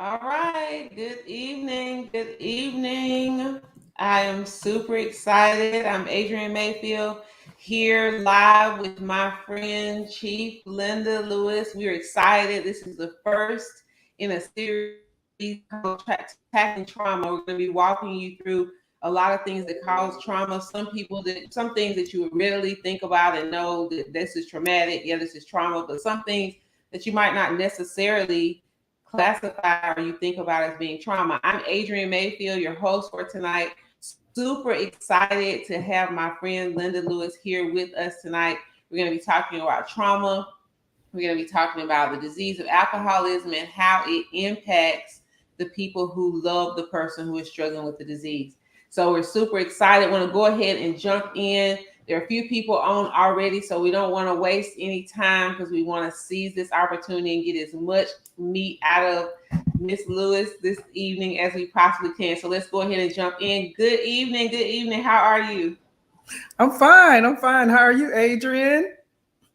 All right. Good evening. Good evening. I am super excited. I'm Adrienne Mayfield here live with my friend Chief Linda Lewis. We're excited. This is the first in a series called Tackling Trauma. We're going to be walking you through a lot of things that cause trauma. Some things that you would readily think about and know that this is traumatic. Yeah, this is trauma, but some things that you might not necessarily classify or you think about as being trauma. I'm Adrienne Mayfield, your host for tonight. Super excited to have my friend Linda Lewis here with us tonight. We're going to be talking about trauma. We're going to be talking about the disease of alcoholism and how it impacts the people who love the person who is struggling with the disease. So we're super excited. Want to go ahead and jump in. There are a few people on already, so we don't want to waste any time because we want to seize this opportunity and get as much meat out of Miss Lewis this evening as we possibly can. So let's go ahead and jump in. Good evening. Good evening. How are you? I'm fine. I'm fine. How are you, Adrienne?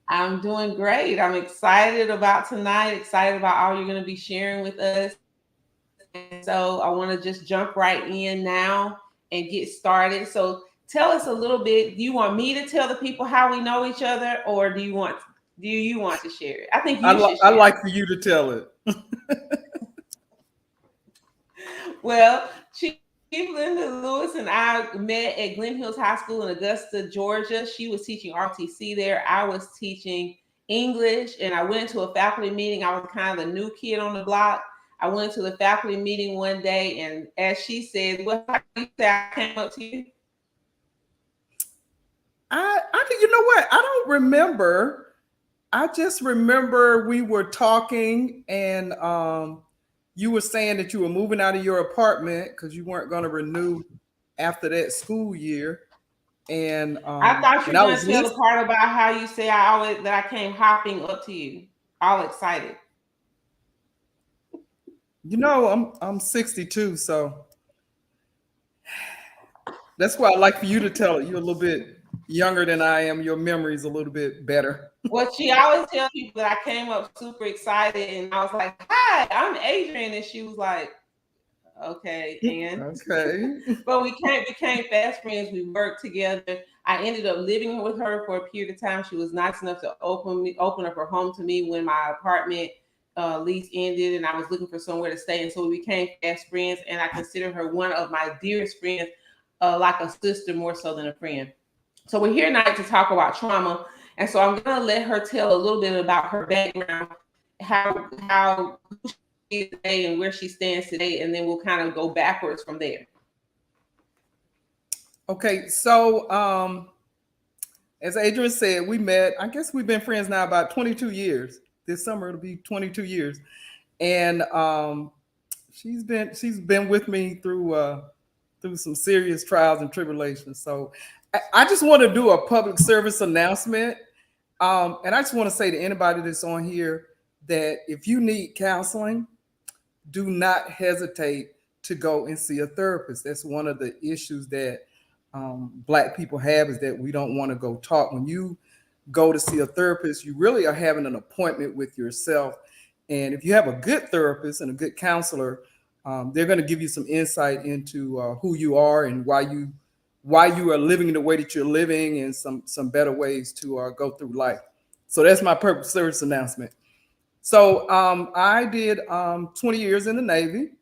I'm doing great. I'm excited about tonight, excited about all you're going to be sharing with us. And so I want to just jump right in now and get started. So tell us a little bit. Do you want me to tell the people how we know each other, or do you want to share it? I think you should I share it. like for you to tell it. Well, Chief Linda Lewis and I met at Glen Hills High School in Augusta, Georgia. She was teaching RTC there. I was teaching English, and I went to a faculty meeting. I was kind of the new kid on the block. I went to the faculty meeting one day, and as she said, "Well, how do you say I came up to you?" You know what? I don't remember. I just remember we were talking, and you were saying that you were moving out of your apartment because you weren't going to renew after that school year, and I thought you were I going was to tell the listening. part about how you say I came hopping up to you, all excited. I'm 62, so that's why I like for you to tell it. You're a little bit younger than I am. Your memory's a little bit better. Well, she always tells people that I came up super excited, and I was like, "Hi, I'm Adrienne," and she was like, "Okay," and Okay. but we became fast friends. We worked together. I ended up living with her for a period of time. She was nice enough to open up her home to me when my apartment lease ended, and I was looking for somewhere to stay. And so we became fast friends, and I consider her one of my dearest friends, like a sister more so than a friend. So we're here tonight to talk about trauma, and so I'm gonna let her tell a little bit about her background, how who she is today and where she stands today, and then we'll kind of go backwards from there. Okay, so as Adrian said, we met. I guess we've been friends now about 22 years. This summer it'll be 22 years, and she's been with me through some serious trials and tribulations. So I just want to do a public service announcement, and I just want to say to anybody that's on here that if you need counseling, do not hesitate to go and see a therapist. That's one of the issues that Black people have, is that we don't want to go talk. When you go to see a therapist, you really are having an appointment with yourself. And if you have a good therapist and a good counselor, they're going to give you some insight into who you are and why you are living the way that you're living, and some better ways to go through life. So that's my purpose service announcement. So I did 20 years in the Navy,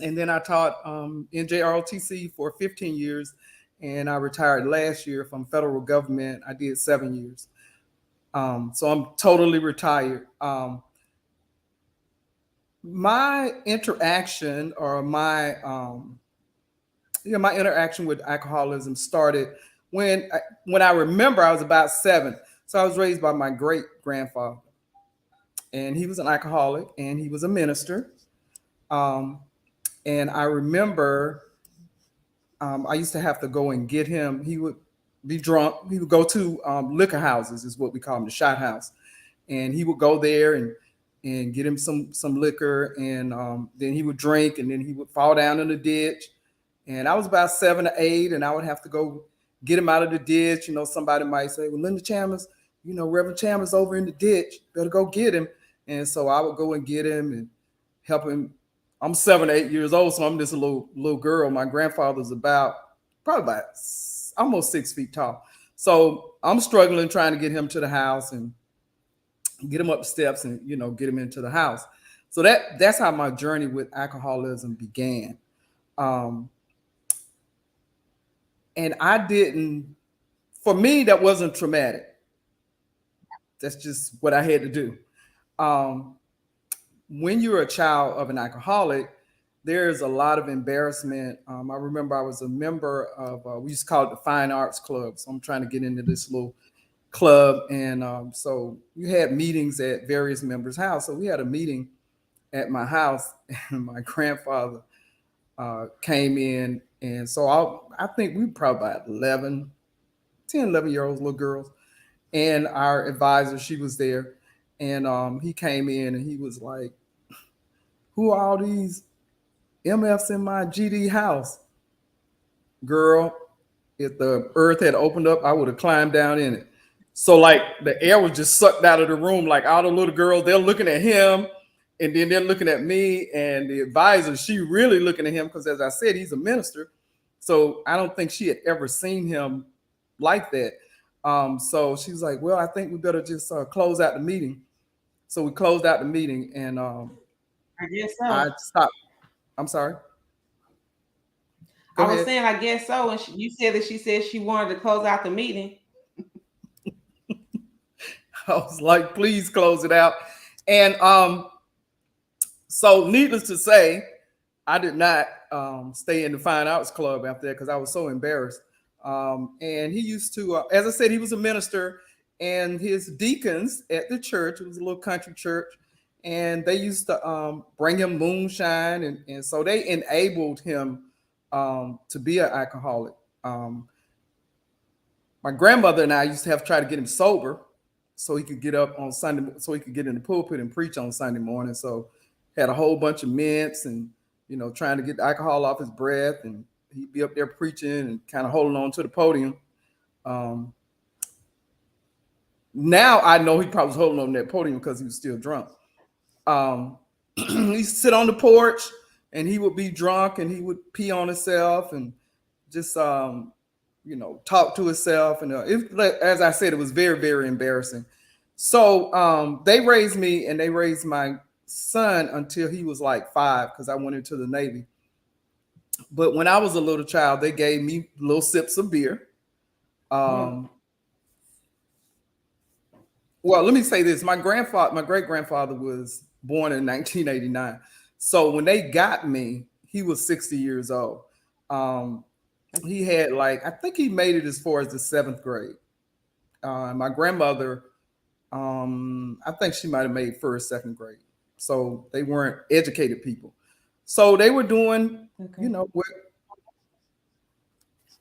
and then I taught NJROTC for 15 years, and I retired last year from federal government. I did 7 years. So I'm totally retired. My interaction or my interaction with alcoholism started when I remember I was about 7. So I was raised by my great grandfather, and he was an alcoholic and he was a minister. Um, and I remember I used to have to go and get him. He would be drunk. He would go to liquor houses, is what we call them, the shot house, and he would go there and get him some liquor, and then he would drink, and then he would fall down in the ditch. And I was about 7 or 8, and I would have to go get him out of the ditch. Somebody might say, "Well, Linda Chalmers, Reverend Chalmers over in the ditch. Better go get him." And so I would go and get him, helping. I'm 7 or 8 years old, so I'm just a little girl. My grandfather's probably about almost 6 feet tall. So I'm struggling trying to get him to the house and get him up the steps and get him into the house. So that's how my journey with alcoholism began. Um, and for me, that wasn't traumatic. That's just what I had to do. Um, when you're a child of an alcoholic, there's a lot of embarrassment. I remember I was a member of, we used to call it the Fine Arts Club. So I'm trying to get into this little club. And so you had meetings at various members' house. So we had a meeting at my house, and my grandfather came in. And so I think we were probably about 11-year-olds, little girls. And our advisor, she was there. And he came in and he was like, "Who are all these MFs in my GD house?" Girl, if the earth had opened up, I would have climbed down in it. So like the air was just sucked out of the room. Like all the little girls, they're looking at him, and then they're looking at me, and the advisor, she really looking at him because, as I said, he's a minister. So I don't think she had ever seen him like that. So she was like, "Well, I think we better just close out the meeting." So we closed out the meeting, and I guess so. I stopped. I'm sorry. Go I was ahead. saying, I guess so. And you said that she said she wanted to close out the meeting. I was like, "Please close it out." And so needless to say, I did not stay in the Fine Arts Club after that because I was so embarrassed. And he used to, as I said, he was a minister, and his deacons at the church, it was a little country church, and they used to bring him moonshine. And so they enabled him to be an alcoholic. My grandmother and I used to have to try to get him sober so he could get up on Sunday, so he could get in the pulpit and preach on Sunday morning. So had a whole bunch of mints and, trying to get the alcohol off his breath, and he'd be up there preaching and kind of holding on to the podium. Now I know he probably was holding on that podium because he was still drunk. He'd sit on the porch and he would be drunk and he would pee on himself and just, talk to himself. And as I said, it was very, very embarrassing. So they raised me and they raised my son until he was like 5 because I went into the Navy. But when I was a little child, they gave me little sips of beer. Well, let me say this. My great-grandfather was born in 1989. So when they got me, he was 60 years old. He had I think he made it as far as the 7th grade. My grandmother, I think she might have made first, second grade. So they weren't educated people. So they were doing, what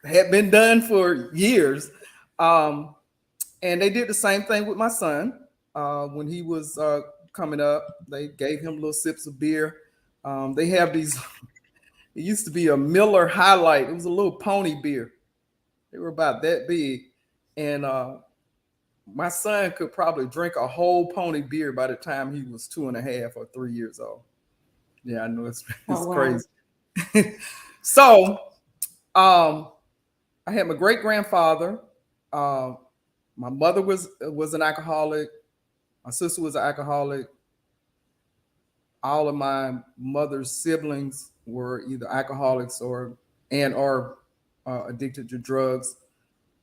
had been done for years. And they did the same thing with my son. When he was coming up, they gave him little sips of beer. They have these, it used to be a Miller Highlight. It was a little pony beer. They were about that big. And my son could probably drink a whole pony beer by the time he was 2.5 or 3 years old. Yeah, I know it's crazy. So I had my great grandfather. My mother was an alcoholic. My sister was an alcoholic. All of my mother's siblings were either alcoholics or addicted to drugs.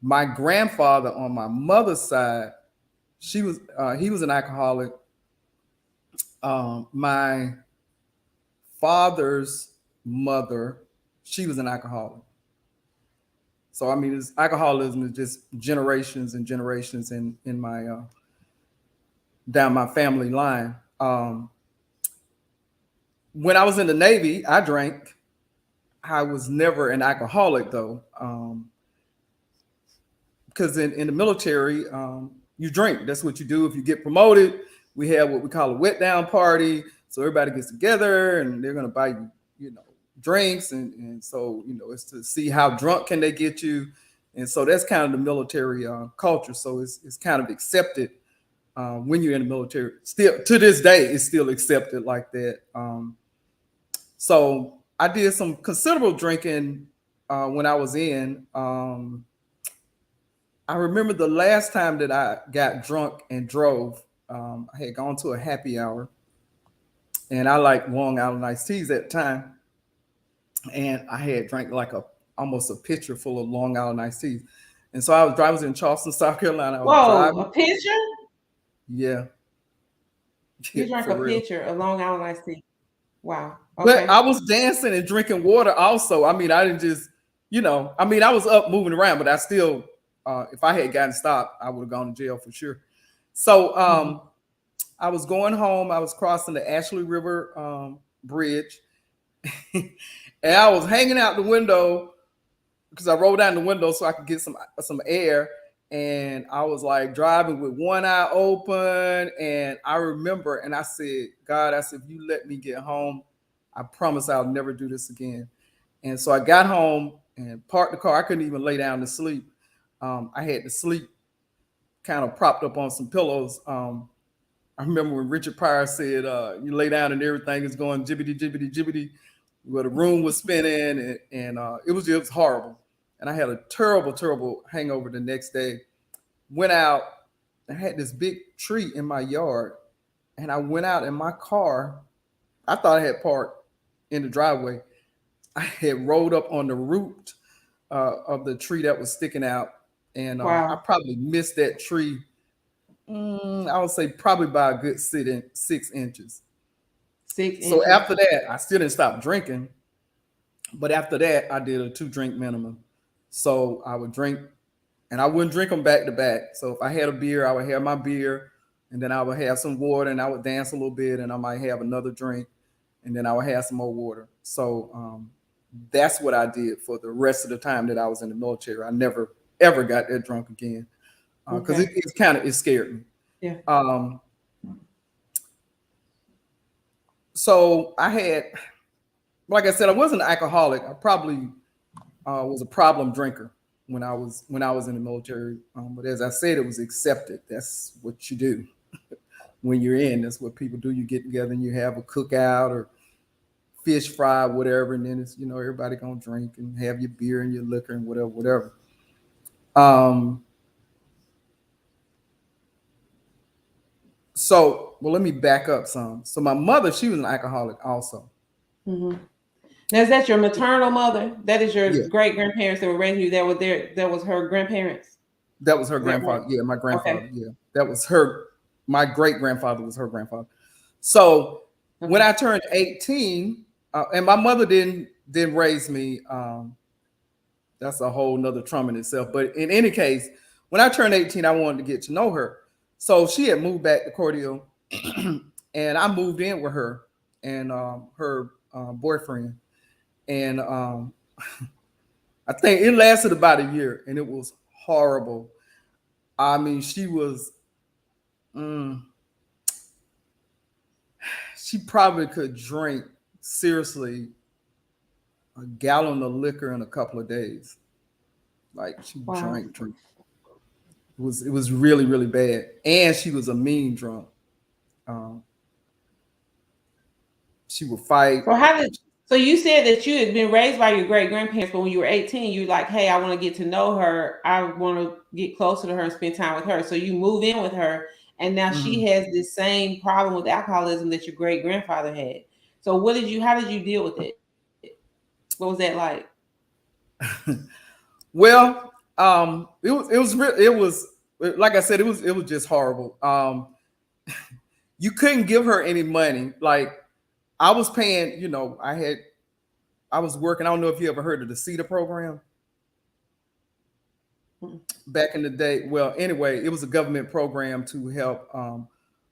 My grandfather on my mother's side, he was an alcoholic. My father's mother, she was an alcoholic. So I mean, alcoholism is just generations and generations in my down my family line. When I was in the Navy, I drank. I was never an alcoholic though, because in the military, you drink. That's what you do. If you get promoted, we have what we call a wet down party. So everybody gets together and they're going to buy you, drinks. And so, it's to see how drunk can they get you. And so that's kind of the military culture. So it's kind of accepted when you're in the military. Still to this day, it's still accepted like that. So I did some considerable drinking when I was in. I remember the last time that I got drunk and drove. I had gone to a happy hour, and I liked Long Island iced teas at the time, and I had drank like almost a pitcher full of Long Island iced teas. And so I was driving in Charleston, South Carolina. I was Whoa, driving. a pitcher? Yeah, You yeah, drank for a real. pitcher of Long Island iced tea. Wow. But Okay. I was dancing and drinking water also. I mean, I didn't just, I mean, I was up moving around, but I still, if I had gotten stopped, I would have gone to jail for sure. So Mhm. I was going home. I was crossing the Ashley River Bridge, and I was hanging out the window because I rolled down the window so I could get some air. And I was like driving with one eye open. And I remember, and I said, God, I said, if you let me get home, I promise I'll never do this again. And so I got home and parked the car. I couldn't even lay down to sleep. I had to sleep kind of propped up on some pillows. I remember when Richard Pryor said, you lay down and everything is going jibbity, jibbity, jibbity. Well, the room was spinning and it was just horrible. And I had a terrible, terrible hangover the next day. Went out, I had this big tree in my yard, and I went out in my car. I thought I had parked in the driveway. I had rolled up on the root of the tree that was sticking out, and I Wow. probably missed that tree. I would say probably by a good 6 inches. Six So inches. after that, I still didn't stop drinking, but after that, I did a 2 drink minimum. So I would drink, and I wouldn't drink them back to back. So if I had a beer, I would have my beer, and then I would have some water, and I would dance a little bit, and I might have another drink, and then I would have some more water. So that's what I did for the rest of the time that I was in the military. I never ever got that drunk again because Okay. it scared me. Yeah. So I had, like I said, I wasn't an alcoholic. I probably was a problem drinker when I was in the military. But as I said, it was accepted. That's what you do when you're in. That's what people do. You get together and you have a cookout or fish fry, whatever, and then it's everybody gonna drink and have your beer and your liquor and whatever, whatever. Um, so well, let me back up some. So my mother, she was an alcoholic also. Hmm. Now, is that your maternal mother? That is your Yeah, great grandparents that were raising you. That were there. That was her grandparents. that was her Is that right? grandfather. Yeah, my Okay. grandfather. Yeah, that was her. My great grandfather was her grandfather. So when Okay. I turned 18, and my mother didn't raise me. That's a whole nother trauma in itself. But in any case, when I turned 18, I wanted to get to know her. So she had moved back to Cordial, and I moved in with her and her boyfriend. And I think it lasted about a year, and it was horrible. I mean, mm, she probably could drink seriously a gallon of liquor in a couple of days. Like she Wow. drank. It was really really bad, and she was a mean drunk. Um, she would fight. So how did? So you said that you had been raised by your great grandparents, but when you were 18, you were like, "Hey, I want to get to know her. I want to get closer to her and spend time with her." So you move in with her, and now she Mhm. has this same problem with alcoholism that your great grandfather had. So what did you? How did you deal with it? What was that like? Well, it was like I said, it was just horrible. You couldn't give her any money. Like I was paying, I was working. I don't know if you ever heard of the CETA program Mm. back in the day. Well, anyway, it was a government program to help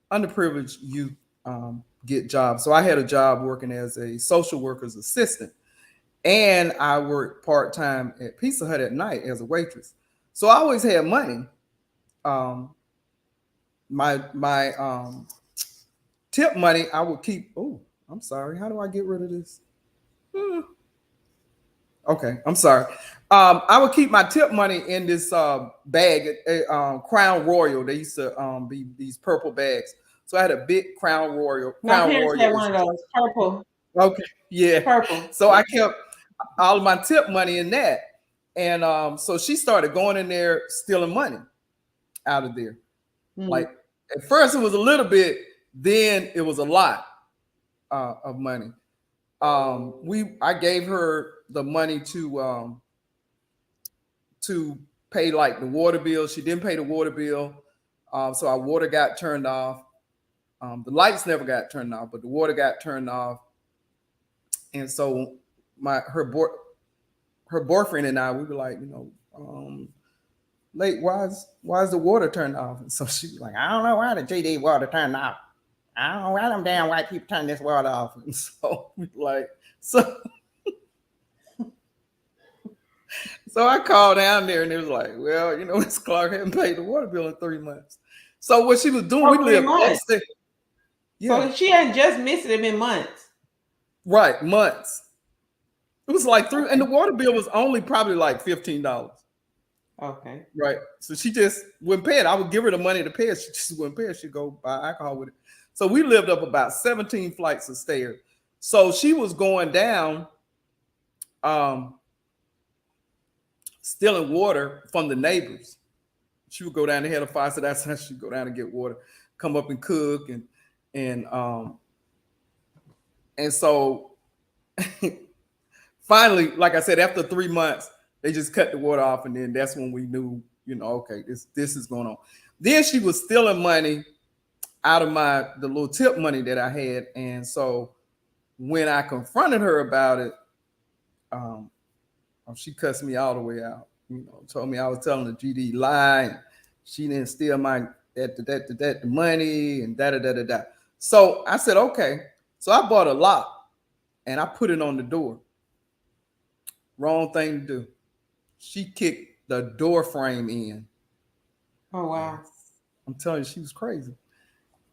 underprivileged youth get jobs. So I had a job working as a social worker's assistant, and I worked part time at Pizza Hut at night as a waitress. So I always had money. Um, my tip money I would keep. Oh, I'm sorry. How do I get rid of this? Hmm. Okay, I'm sorry. I would keep my tip money in this bag, Crown Royal. They used to be these purple bags. So I had a big Crown Royal. My Crown parents Royal had is one of those purple, okay. Yeah. purple. So I kept all of my tip money in that, and so she started going in there stealing money out of there. Like at first it was a little bit, then it was a lot of money. I gave her the money to pay like the water bill. She didn't pay the water bill, so our water got turned off. The lights never got turned off, but the water got turned off. And so her boyfriend and I, we were like, late, why is the water turned off? And so she was like, I don't know why the GD water turned off. I don't know why them damn white people turn this water off. And so we like, so I called down there and it was like, well, Miss Clark hadn't paid the water bill in 3 months. So what she was doing, we lived upstairs. Yeah. So she hadn't just missed it in months. Right, months. It was like three, and the water bill was only probably like $15. Okay. Right. So she just wouldn't pay it. I would give her the money to pay it. She just wouldn't pay it. She'd go buy alcohol with it. So we lived up about 17 flights of stairs. So she was going down, stealing water from the neighbors. She would go down, they had a fire, so that's how she'd go down and get water, come up and cook, and so finally, like I said, after 3 months, they just cut the water off, and then that's when we knew, okay, this is going on. Then she was stealing money out of the little tip money that I had, and so when I confronted her about it, she cussed me all the way out. Told me I was telling the GD lie, and she didn't steal my the money, and da. So I said, okay. So I bought a lock, and I put it on the door. Wrong thing to do. She kicked the door frame in. Oh, wow. I'm telling you, she was crazy.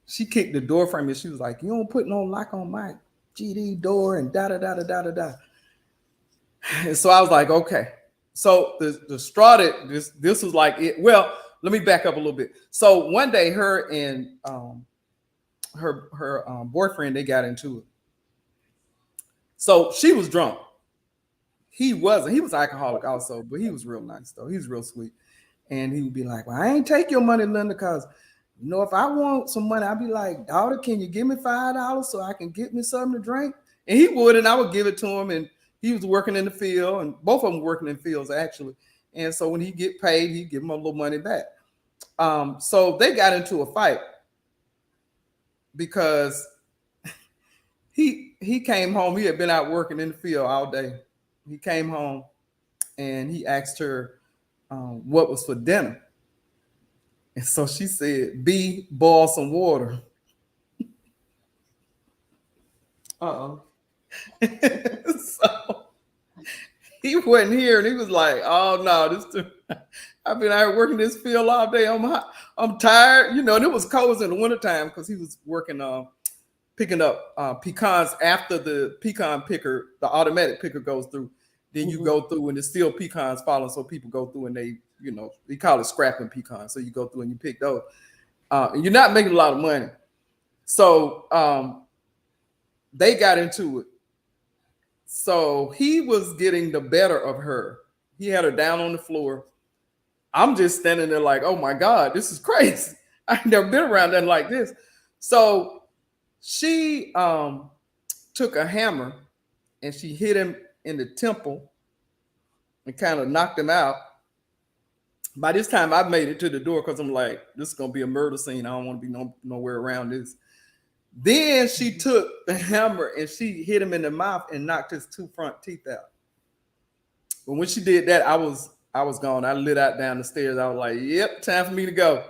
She kicked the door frame and she was like, you don't put no lock on my GD door and da. And so I was like, okay. So the straw that this was like it. Well, let me back up a little bit. So one day her and her boyfriend, they got into it. So she was drunk. He wasn't. He was alcoholic also, but he was real nice though. He was real sweet. And he would be like, well, I ain't take your money, Linda, because if I want some money, I'd be like, daughter, can you give me $5 so I can get me something to drink? And he would, and I would give it to him. And he was working in the field, and both of them working in fields actually. And so when he get paid, he'd give him a little money back. So they got into a fight because he came home. He had been out working in the field all day. He came home and he asked her what was for dinner. And so she said, B, boil some water. Uh-oh. So he wasn't here, and he was like, oh no, I've been out working this field all day. I'm tired. And it was cold in the wintertime because he was working picking up pecans after the pecan picker, the automatic picker goes through. Then you go through and there's still pecans falling. So people go through and they call it scrapping pecans. So you go through and you pick those. And you're not making a lot of money. So they got into it. So he was getting the better of her. He had her down on the floor. I'm just standing there like, oh my God, this is crazy. I've never been around nothing like this. So she took a hammer and she hit him in the temple and kind of knocked him out. By this time, I made it to the door because I'm like, this is going to be a murder scene. I don't want to be nowhere around this. Then she took the hammer and she hit him in the mouth and knocked his 2 front teeth out. But when she did that, I was gone. I lit out down the stairs. I was like, yep, time for me to go.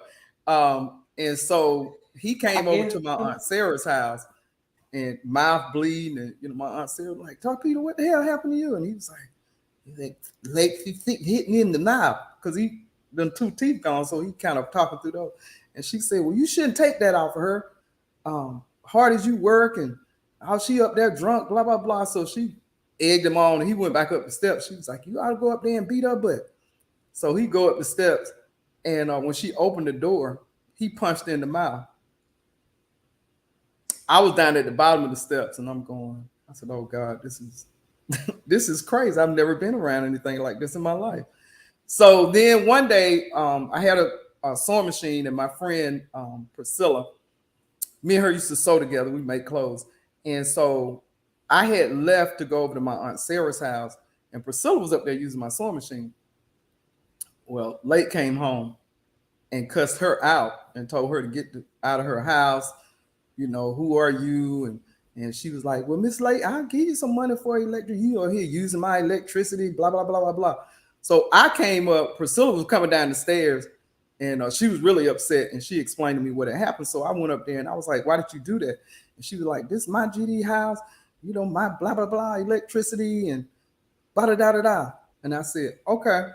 And so he came over to my Aunt Sarah's house and mouth bleeding. And my Aunt Sarah was like, Talk Peter, what the hell happened to you? And he was like, hitting in the mouth because he done 2 teeth gone. So he kind of talking through those. And she said, well, you shouldn't take that off of her. Hard as you work and how she up there drunk, blah, blah, blah. So she egged him on, and he went back up the steps. She was like, "You ought to go up there and beat her butt." So he go up the steps, and when she opened the door, he punched her in the mouth. I was down at the bottom of the steps, and I'm going. I said, "Oh God, this is this is crazy. I've never been around anything like this in my life." So then one day, I had a sewing machine, and my friend Priscilla, me and her used to sew together. We make clothes, and so I had left to go over to my aunt Sarah's house, and Priscilla was up there using my sewing machine. Well, Lake came home and cussed her out and told her to get out of her house. You know, who are you? And she was like, "Well, Miss Lake, I'll give you some money for electric. You are here using my electricity, blah, blah, blah, blah, blah." So I came up, Priscilla was coming down the stairs, and she was really upset, and she explained to me what had happened. So I went up there and I was like, "Why did you do that?" And she was like, "This is my GD house, you know, my blah, blah, blah, electricity, and blah, da, da, da, da." And I said, "Okay."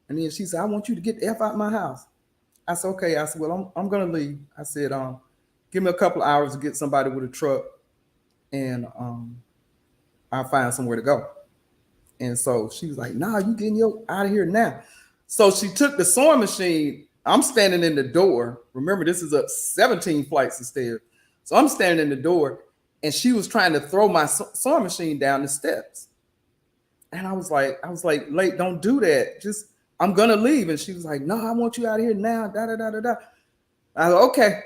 And then she said, "I want you to get the F out of my house." I said, "Okay." I said, "Well, I'm going to leave." I said, "Give me a couple of hours to get somebody with a truck, and I'll find somewhere to go." And so she was like, "Nah, you getting your out of here now." So she took the sewing machine. I'm standing in the door. Remember, this is up 17 flights of stairs. So I'm standing in the door, and she was trying to throw my sewing machine down the steps. And I was like, "Late, don't do that. Just, I'm gonna leave." And she was like, "No, I want you out of here now." Da da da da da. I was like, "Okay."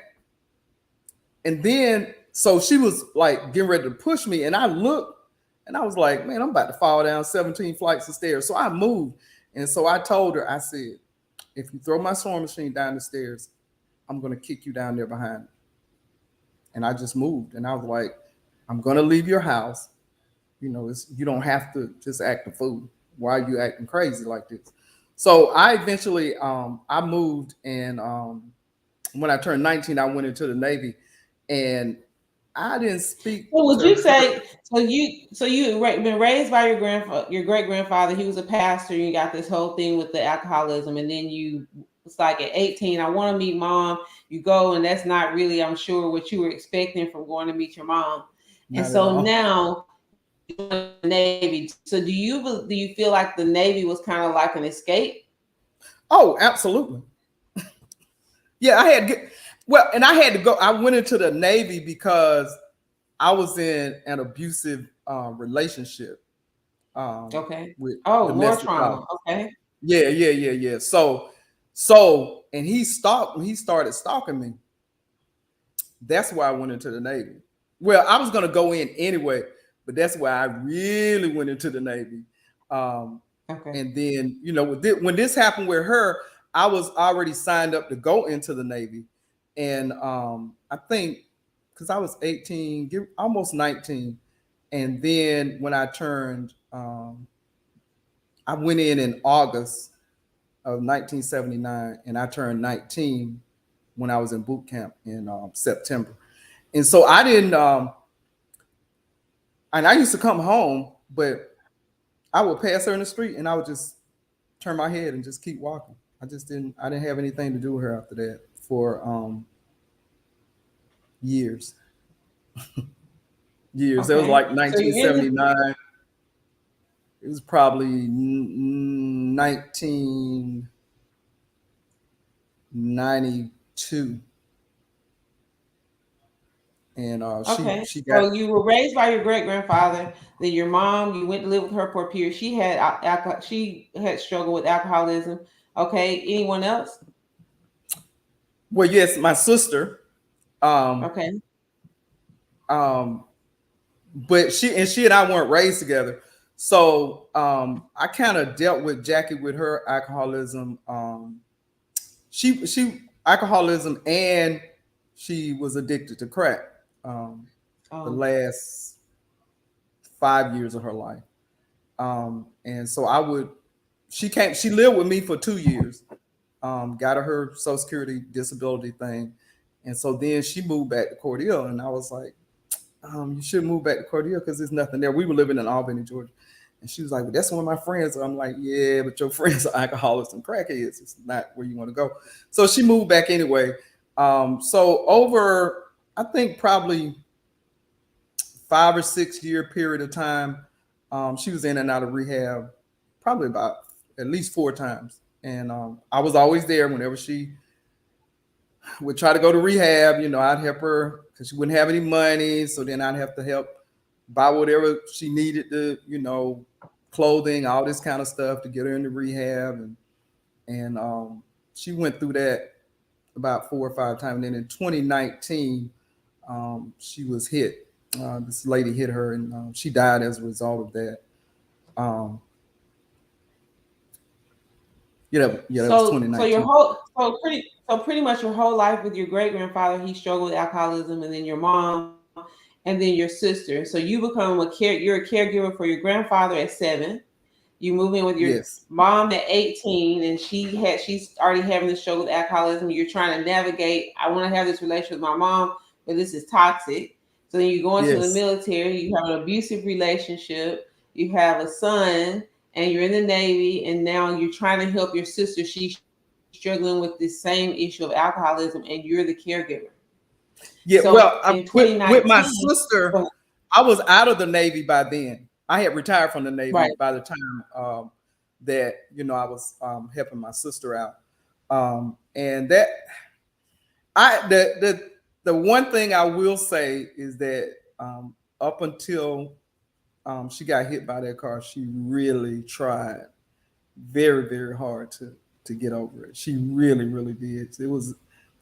And then, so she was like getting ready to push me, and I looked, and I was like, "Man, I'm about to fall down 17 flights of stairs." So I moved, and so I told her, I said, "If you throw my sewing machine down the stairs, I'm gonna kick you down there behind me." And I just moved, and I was like, "I'm gonna leave your house. You know, you don't have to just act a fool. Why are you acting crazy like this?" So I eventually, I moved, and when I turned 19, I went into the Navy, and I didn't speak So would to you her. say you been raised by your grandfather, your great grandfather? He was a pastor. You got this whole thing with the alcoholism, and then it's like at 18, I want to meet mom. You go, and that's not really, I'm sure, what you were expecting from going to meet your mom. And Not at so all. now, the Navy. So do you feel like the Navy was kind of like an escape? Oh, absolutely. Yeah, I had to get, well, and I had to go. I went into the Navy because I was in an abusive relationship Okay. with Oh, more domestic trauma. violence. Okay. Yeah, yeah, yeah, yeah. So, and he stalked me. He started stalking me. That's why I went into the Navy. Well, I was going to go in anyway, but that's why I really went into the Navy. Um, Okay. and then, you know, when this happened with her, I was already signed up to go into the Navy. And I think because I was 18, almost 19. And then when I turned, I went in August of 1979, and I turned 19 when I was in boot camp in September. And so I didn't, and I used to come home, but I would pass her in the street, and I would just turn my head and just keep walking. I didn't have anything to do with her after that for years. Years. It was Okay. like So you ended. 1979. It was probably 1992. And Okay. she got, So you were raised by your great grandfather. Then your mom, you went to live with her for a period. She had alcohol. She had struggled with alcoholism. Okay. Anyone else? well, yes, my sister. Um, Okay. um, but she and I weren't raised together. So I kind of dealt with Jackie with her alcoholism. She alcoholism, and she was addicted to crack the Oh. last 5 years of her life. And so she lived with me for 2 years, got her Social Security disability thing. And so then she moved back to Cordele, and I was like, "You should move back to Cordele because there's nothing there." We were living in Albany, Georgia. And she was like, "Well, that's one of my friends." I'm like, "Yeah, but your friends are alcoholics and crackheads. It's not where you want to go." So she moved back anyway. So over, I think, probably 5 or 6 year period of time, She was in and out of rehab probably about at least 4 times. And I was always there whenever she would try to go to rehab. I'd help her because she wouldn't have any money. So then I'd have to help buy whatever she needed to, clothing, all this kind of stuff to get her into rehab. And she went through that about 4 or 5 times. And then in 2019, she was hit. This lady hit her, and she died as a result of that. That was 2019. So pretty much your whole life with your great grandfather, he struggled with alcoholism, and then your mom, and then your sister. So you become you're a caregiver for your grandfather at 7. You move in with your mom at 18, and she's already having to struggle with alcoholism. You're trying to navigate. I want to have this relationship with my mom, but this is toxic. So then you go into the military. You have an abusive relationship. You have a son, and you're in the Navy, and now you're trying to help your sister. She's struggling with the same issue of alcoholism, and you're the caregiver. Yeah, so well, with my sister, I was out of the Navy by then. I had retired from the Navy by the time that I was helping my sister out, and that the one thing I will say is that up until she got hit by that car, she really tried very, very hard to get over it. She really, really did.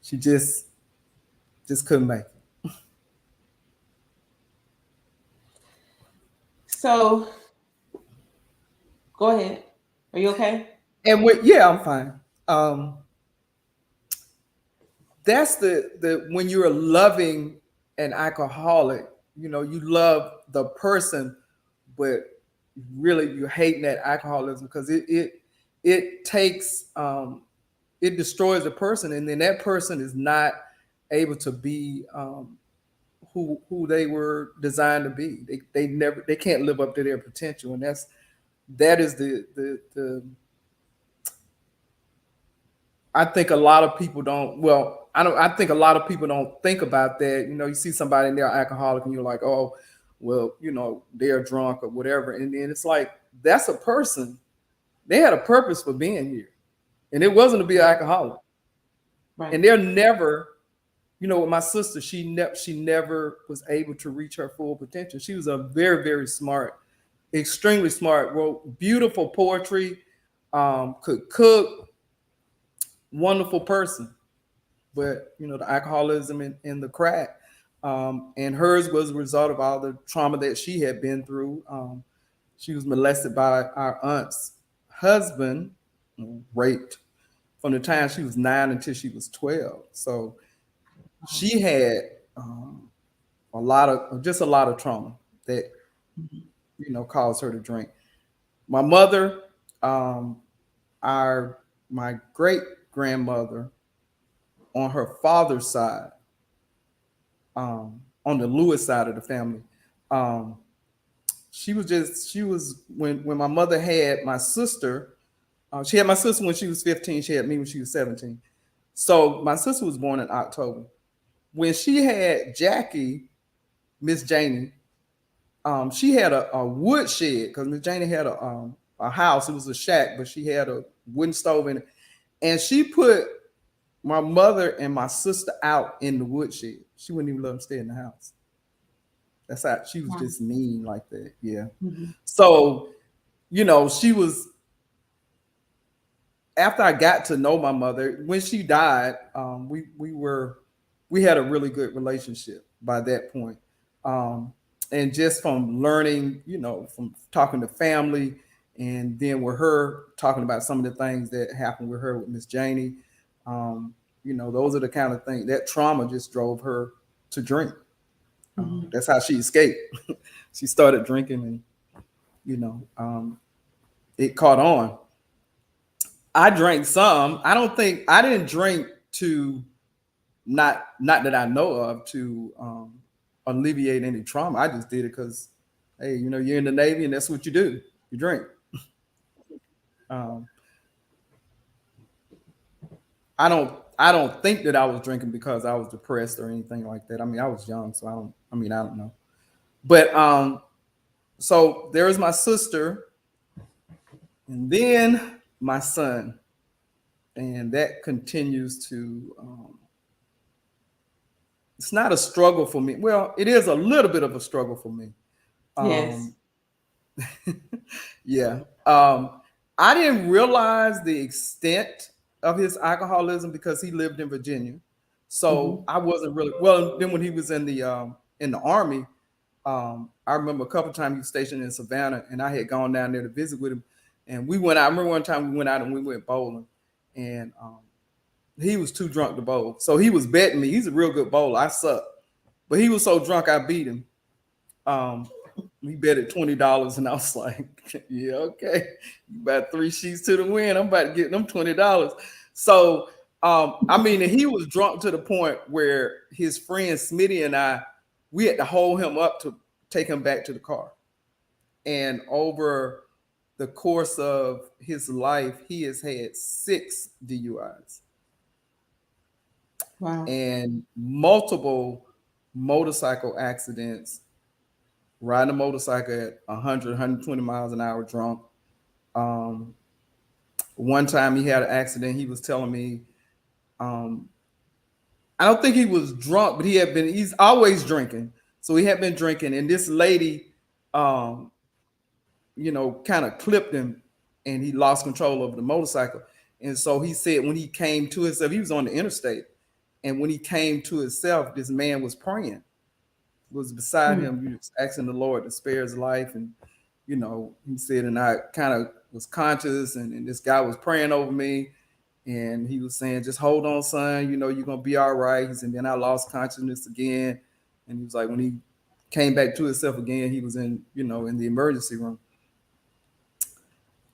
She just couldn't make it. So, go ahead. Are you okay? And I'm fine. That's the when you're loving an alcoholic, you love the person, but really you're hating that alcoholism because it takes it destroys the person, and then that person is not able to be who they were designed to be. They can't live up to their potential, and that is the I think a lot of people don't. Well, I think a lot of people don't think about that. You see somebody and they're alcoholic, and you're like, oh, well, they're drunk or whatever, and then it's like that's a person. They had a purpose for being here, and it wasn't to be an alcoholic. Right. And they're never. With my sister, she never was able to reach her full potential. She was a very, very smart, extremely smart, wrote beautiful poetry, could cook, wonderful person. But, the alcoholism and the crack, and hers was a result of all the trauma that she had been through. She was molested by our aunt's husband, raped from the time she was 9 until she was 12. So she had a lot of trauma that caused her to drink. My mother, my great grandmother on her father's side, on the Lewis side of the family, she was when my mother had my sister. She had my sister when she was 15. She had me when she was 17. So my sister was born in October. When she had Jackie, Miss Janie, she had a wood shed because Miss Janie had a house. It was a shack, but she had a wooden stove in it. And she put my mother and my sister out in the wood shed. She wouldn't even let them stay in the house. That's how she was just mean like that. Yeah. Mm-hmm. So, she was, after I got to know my mother, when she died, we had a really good relationship by that point. And just from learning, from talking to family, and then with her talking about some of the things that happened with her with Miss Janie, those are the kind of things that trauma just drove her to drink. That's how she escaped. She started drinking, and it caught on. I drank some. I didn't drink to not that I know of to alleviate any trauma. I just did it because, hey, you're in the Navy and that's what you do. You drink. I don't think that I was drinking because I was depressed or anything like that. I mean, I was young, so I don't know. But So there is my sister, and then my son, and that continues to. It's not a struggle for me. Well, it is a little bit of a struggle for me. Yes. Um, yeah. I didn't realize the extent of his alcoholism because he lived in Virginia. So Mm-hmm. I wasn't really well. Then when he was in the army, I remember a couple of times he was stationed in Savannah, and I had gone down there to visit with him. And we went out. I remember one time we went out and we went bowling, and he was too drunk to bowl. So he was betting me. He's a real good bowler. I suck, but he was so drunk I beat him. Um, we bet at $20, and I was like, "Yeah, okay, you bet 3 sheets to the win. I'm about to get them $20." So, I mean, and he was drunk to the point where his friend Smitty and I, we had to hold him up to take him back to the car. And over the course of his life, he has had 6 DUIs Wow. and multiple motorcycle accidents, riding a motorcycle at 100, 120 miles an hour drunk. Um, One time he had an accident. He was telling me, um, I don't think he was drunk, but he's always drinking. So he had been drinking, and this lady, um, kind of clipped him, and he lost control over the motorcycle. And so he said when he came to himself, he was on the interstate, and when he came to himself, this man was praying, was beside Mm. him, he was asking the Lord to spare his life. And he said, and I kind of was conscious, and this guy was praying over me, and he was saying, just hold on, son, you're gonna be all right. He said, and then I lost consciousness again. And he was like, when he came back to himself again, he was in the emergency room.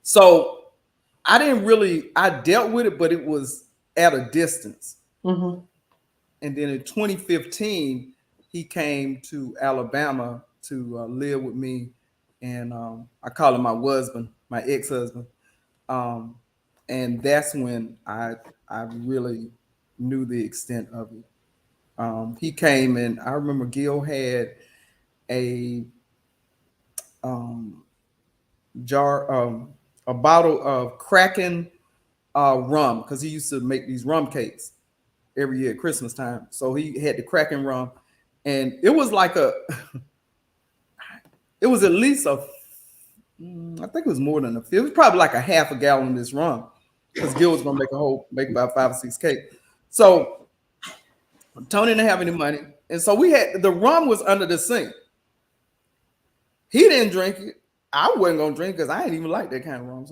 So I dealt with it, but it was at a distance. Mm-hmm. And then in 2015, he came to Alabama to live with me, and I call him my husband, my ex-husband. Um, and that's when I really knew the extent of it. He came, and I remember Gil had a um, jar, a bottle of Kraken rum, because he used to make these rum cakes every year at Christmas time. So he had the Kraken rum, and it was like it was at least I think it was more than it was probably like a half a gallon of this rum, because Gil was gonna make about 5 or 6 cakes. So Tony didn't have any money, and so the rum was under the sink. He didn't drink it. I wasn't gonna drink because I didn't even like that kind of rum.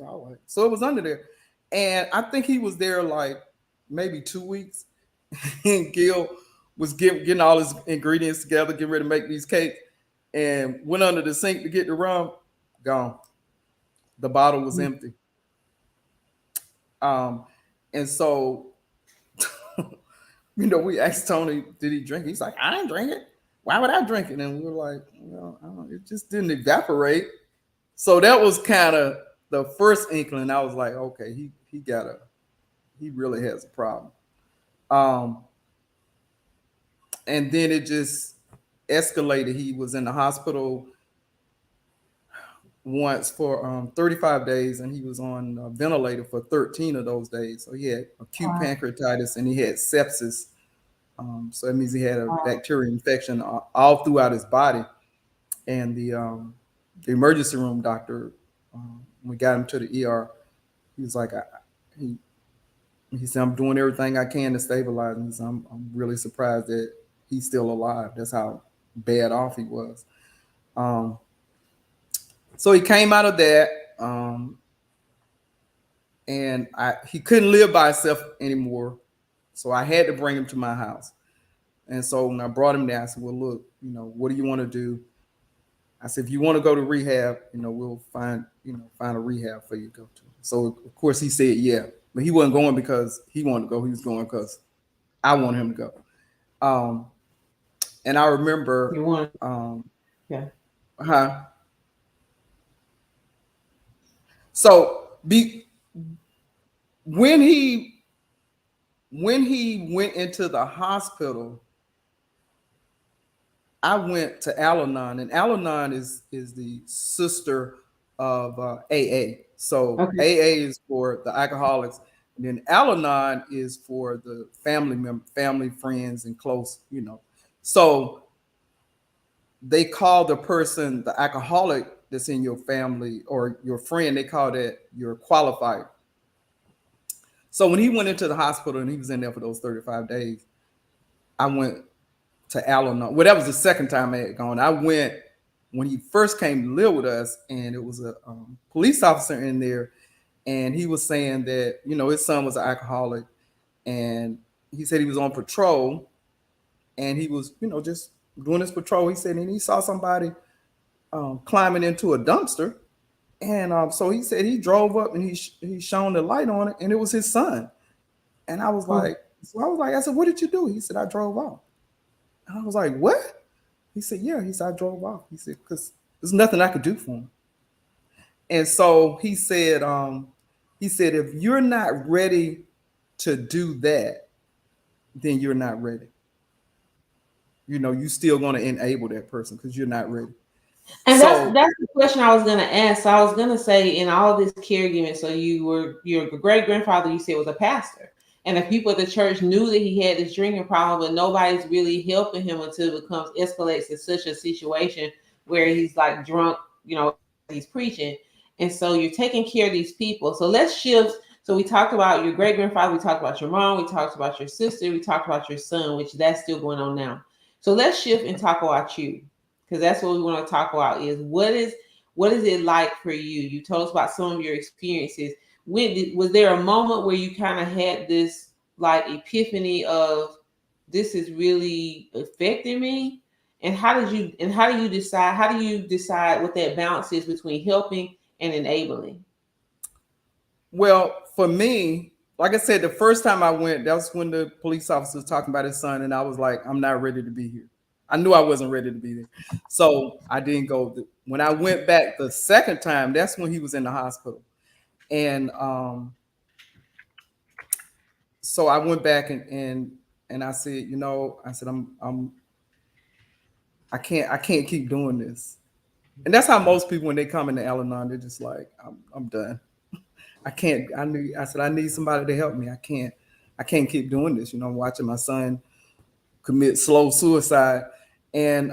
So it was under there, and I think he was there like maybe 2 weeks. And Gil was getting all his ingredients together, getting ready to make these cakes, and went under the sink to get the rum. Gone. The bottle was empty. Um, and so, we asked Tony, did he drink it? He's like, I didn't drink it. Why would I drink it? And we were like, well, I don't know, it just didn't evaporate. So that was kind of the first inkling. I was like, okay, he really has a problem. Um, and then it just escalated. He was in the hospital once for 35 days, and he was on a ventilator for 13 of those days. So he had acute Wow. pancreatitis, and he had sepsis. So that means he had a Wow. bacterial infection all throughout his body. And the emergency room doctor, when we got him to the ER, he was like, he he said, I'm doing everything I can to stabilize him. He said, I'm really surprised that he's still alive. That's how bad off he was. Um, so he came out of that, and he couldn't live by himself anymore. So I had to bring him to my house. And so when I brought him there, I said, well, look, what do you want to do? I said, if you want to go to rehab, we'll find a rehab for you to go to. So of course he said, yeah, but he wasn't going because he wanted to go. He was going because I wanted him to go. And I remember, You want? um, Yeah. huh? So when he went into the hospital, I went to Al-Anon, and Al-Anon is the sister of AA. So Okay. AA is for the alcoholics, and then Al-Anon is for the family, friends, and close. So they call the person, the alcoholic that's in your family or your friend, they call that your qualifier. So when he went into the hospital and he was in there for those 35 days, I went to Al-Anon. Well, that was the second time I had gone. I went when he first came to live with us, and it was a police officer in there, and he was saying that his son was an alcoholic, and he said he was on patrol, and he was just doing his patrol. He said, and he saw somebody climbing into a dumpster, and so he said he drove up and he shone the light on it, and it was his son. And I was like, I said, what did you do? He said, I drove off. And I was like, what? He said, yeah. He said, I drove off. He said, because there's nothing I could do for him. And so he said, if you're not ready to do that, then you're not ready. You still going to enable that person because you're not ready. And So that's the question I was gonna ask. So I was gonna say, in all this caregiving, so your great grandfather, you said, was a pastor, and the people at the church knew that he had this drinking problem, but nobody's really helping him until it becomes escalates to such a situation where he's like drunk, he's preaching. And so you're taking care of these people. So let's shift. So we talked about your great grandfather, we talked about your mom, we talked about your sister, we talked about your son, which that's still going on now. So let's shift and talk about you, because that's what we want to talk about. Is what is it like for you? You told us about some of your experiences. Was there a moment where you kind of had this like epiphany of, this is really affecting me? And how do you decide what that balance is between helping and enabling? well, for me, like I said, the first time I went, that was when the police officer was talking about his son, and I was like, I'm not ready to be here. I knew I wasn't ready to be there. So I didn't go. When I went back the second time, that's when he was in the hospital. And so I went back and I said, I said, I can't keep doing this. And that's how most people, when they come into Al-Anon, they're just like, I'm done. I can't. I said, I need somebody to help me. I can't keep doing this. I'm watching my son commit slow suicide, and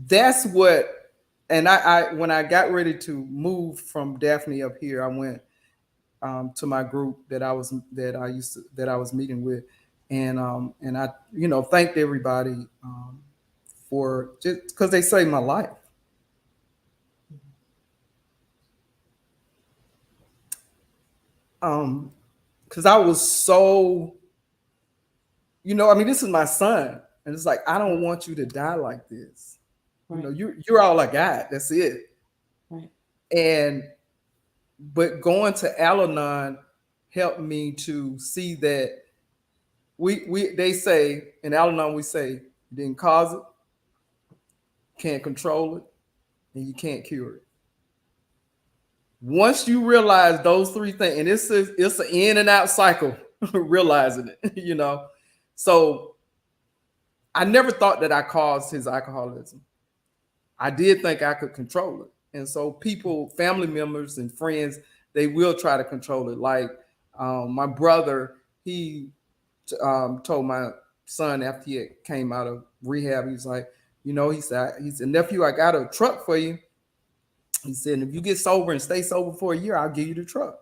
that's what. And I when I got ready to move from Daphne up here, I went to my group that I was meeting with, and I thanked everybody for just because they saved my life. Because I was so, I mean, this is my son, and it's like, I don't want you to die like this. Right. You're all I got. That's it. Right. And but going to Al-Anon helped me to see that they say in Al-Anon, we say you didn't cause it, can't control it, and you can't cure it. Once you realize those three things, and it's an in and out cycle, realizing it. So I never thought that I caused his alcoholism. I did think I could control it. And so people, family members and friends, they will try to control it. Like my brother, he told my son after he came out of rehab, he was like, he said, nephew, I got a truck for you. He said, if you get sober and stay sober for a year, I'll give you the truck.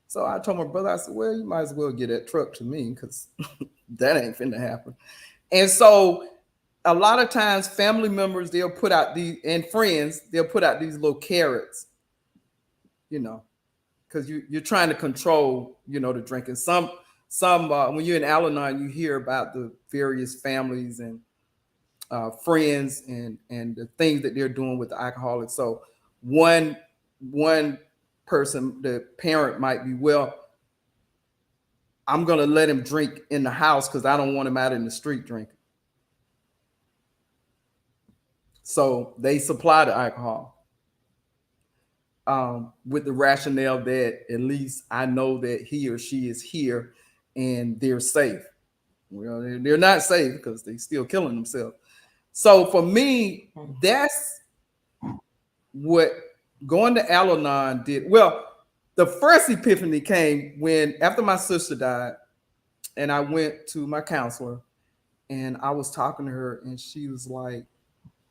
So I told my brother, I said, well, you might as well get that truck to me because that ain't finna happen. And so a lot of times family members, they'll put out and friends, they'll put out these little carrots, because you're trying to control, the drinking. Some when you're in Al-Anon, you hear about the various families and friends and the things that they're doing with the alcoholics. So one person, the parent might be, well, I'm going to let him drink in the house because I don't want him out in the street drinking. So they supply the alcohol with the rationale that at least I know that he or she is here and they're safe. Well, they're not safe because they're still killing themselves. So for me, that's what going to Al-Anon did. Well, the first epiphany came when after my sister died, and I went to my counselor, and I was talking to her, and she was like,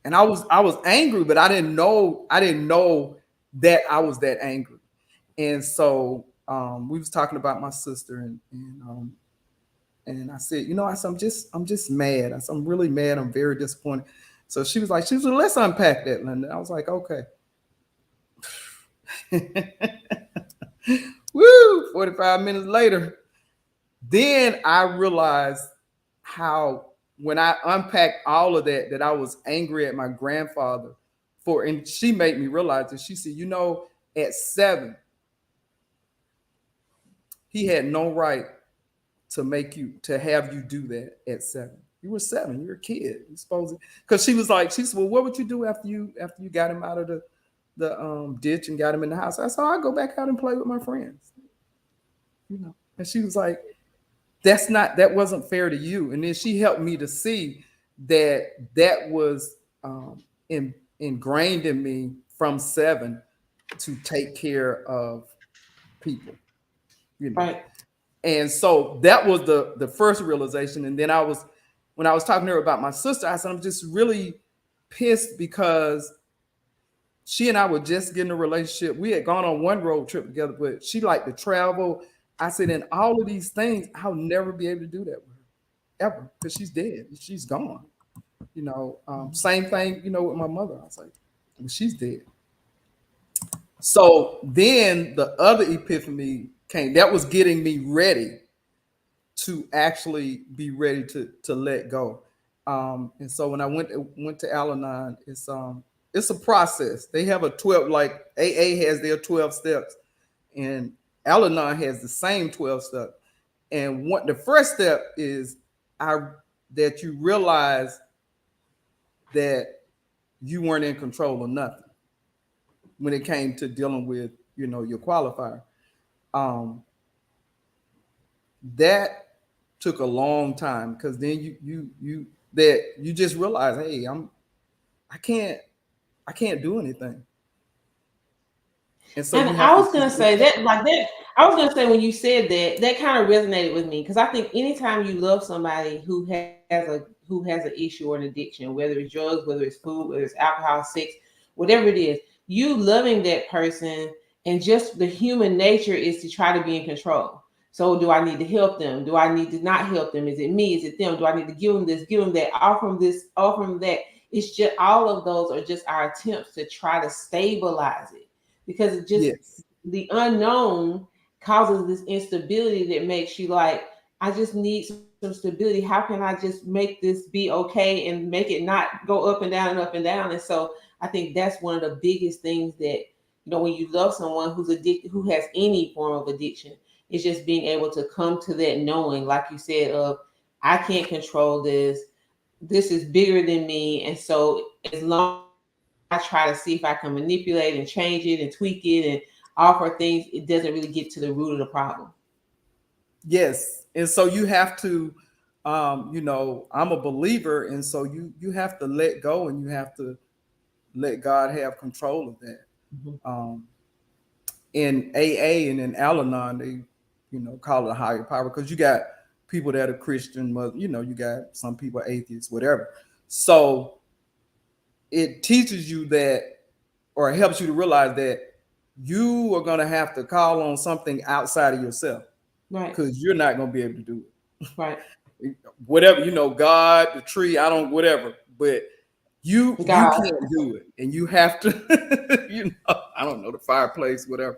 and I was angry, but I didn't know that I was that angry. And so we was talking about my sister, and I said, I said, I'm just mad. I said, I'm really mad. I'm very disappointed. So she was like, let's unpack that, Linda. I was like, okay. Woo! 45 minutes later, then I realized how when I unpacked all of that I was angry at my grandfather for, and she made me realize that. She said, at 7, he had no right to have you do that at 7. You were 7. You're a kid. You're supposed to, because she said, well, what would you do after you got him out of the ditch and got him in the house? I said, I'll go back out and play with my friends. And she was like, that wasn't fair to you. And then she helped me to see that was ingrained in me from 7 to take care of people. Right. And so that was the first realization. And then when I was talking to her about my sister, I said, I'm just really pissed because she and I were just getting a relationship. We had gone on one road trip together, but she liked to travel. I said, and all of these things, I'll never be able to do that with her, ever, because she's dead. She's gone. Same thing, with my mother. I was like, well, she's dead. So then the other epiphany came. That was getting me ready to actually be ready to let go. And so when I went to Al-Anon, it's a process. They have a 12, like AA has their 12 steps, and Al-Anon has the same 12 steps. And the first step is that you realize that you weren't in control of nothing when it came to dealing with, your qualifier. That took a long time, because then you just realize, hey, I can't do anything. And so And you have I to. was gonna say that, like that. I was gonna say when you said that, that kind of resonated with me, because I think anytime you love somebody who has an issue or an addiction, whether it's drugs, whether it's food, whether it's alcohol, sex, whatever it is, you loving that person, and just the human nature is to try to be in control. So do I need to help them? Do I need to not help them? Is it me? Is it them? Do I need to give them this, give them that, offer them this, offer them that? It's just all of those are just our attempts to try to stabilize it, because it just Yes. the unknown causes this instability that makes you like, I just need some stability. How can I just make this be okay and make it not go up and down and up and down? And so I think that's one of the biggest things that, when you love someone who's addicted, who has any form of addiction, is just being able to come to that knowing, like you said, of I can't control this. This is bigger than me. And so as long as I try to see if I can manipulate and change it and tweak it and offer things, it doesn't really get to the root of the problem. Yes. And so you have to, I'm a believer, and so you have to let go, and you have to let God have control of that. Mm-hmm. In AA and in Al-Anon, they, call it a higher power, because you got people that are Christian, but you got some people atheists, whatever. So it teaches you that, or it helps you to realize that you are going to have to call on something outside of yourself, Right. because you're not going to be able to do it. Right. Whatever, God, the tree, whatever, but you God. can't do it, and you have to, I don't know, the fireplace, whatever.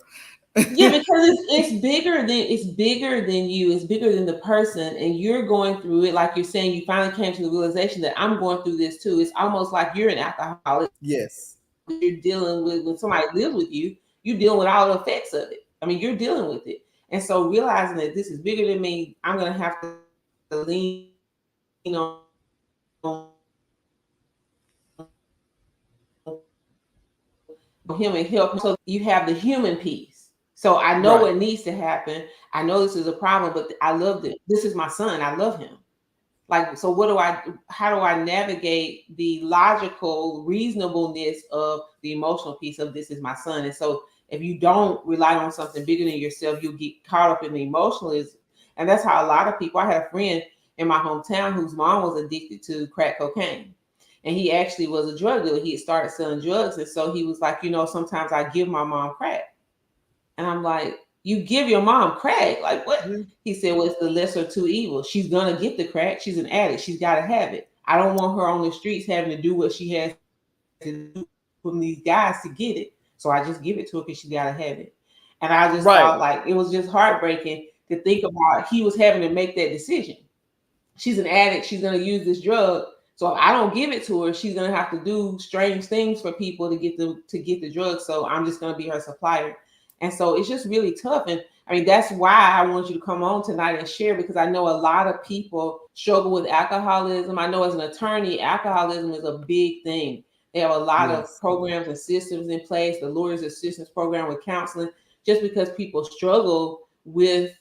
Yeah, because it's bigger than you. It's bigger than the person, and you're going through it. Like you're saying, you finally came to the realization that I'm going through this too. It's almost like you're an alcoholic. Yes. You're dealing with, when somebody lives with you, you're dealing with all the effects of it. I mean, you're dealing with it. And so realizing that this is bigger than me, I'm going to have to lean on him and help him, so you have the human piece. So I know Right. what needs to happen. I know this is a problem, but I love it. This is my son. I love him. Like, so how do I navigate the logical reasonableness of the emotional piece of this is my son? And so if you don't rely on something bigger than yourself, you'll get caught up in the emotionalism. And that's how a lot of people, I had a friend in my hometown whose mom was addicted to crack cocaine. And he actually was a drug dealer. He had started selling drugs. And so he was like, sometimes I give my mom crack. And I'm like, you give your mom crack? Like, what? Yeah. He said, well, it's the lesser two evils. She's going to get the crack. She's an addict. She's got to have it. I don't want her on the streets having to do what she has to do from these guys to get it. So I just give it to her because she got to have it. And I just Right. thought, like, it was just heartbreaking to think about he was having to make that decision. She's an addict. She's going to use this drug. So if I don't give it to her, she's going to have to do strange things for people to get the drug. So I'm just going to be her supplier. And so it's just really tough. And I mean, that's why I want you to come on tonight and share, because I know a lot of people struggle with alcoholism. I know as an attorney, alcoholism is a big thing. They have a lot of programs and systems in place, the lawyers assistance program with counseling, just because people struggle with,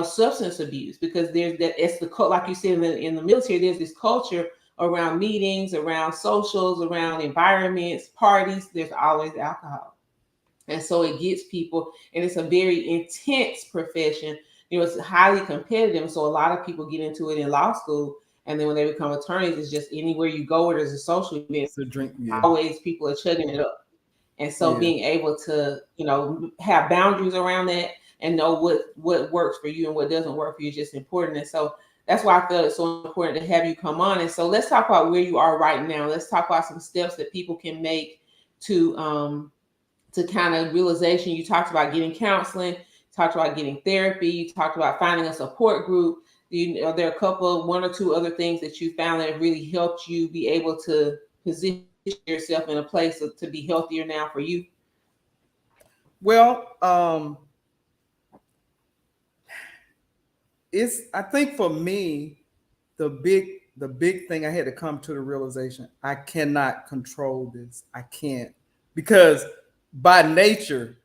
substance abuse, because there's that, it's the, like you said, in the military, there's this culture around meetings, around socials, around environments, parties, there's always alcohol. And so it gets people, and it's a very intense profession. It's highly competitive. So a lot of people get into it in law school. And then when they become attorneys, it's just anywhere you go where there's a social event, It's a drink. Yeah. always people are chugging it up. And so Yeah. being able to, have boundaries around that and know what works for you and what doesn't work for you is just important. And so that's why I felt it's so important to have you come on. And so let's talk about where you are right now. Let's talk about some steps that people can make to kind of realization. You talked about getting counseling, talked about getting therapy, you talked about finding a support group. Are there one or two other things that you found that really helped you be able to position yourself in a place to be healthier now for you? Well, I think for me, the big thing I had to come to the realization, I cannot control this. I can't, because by nature,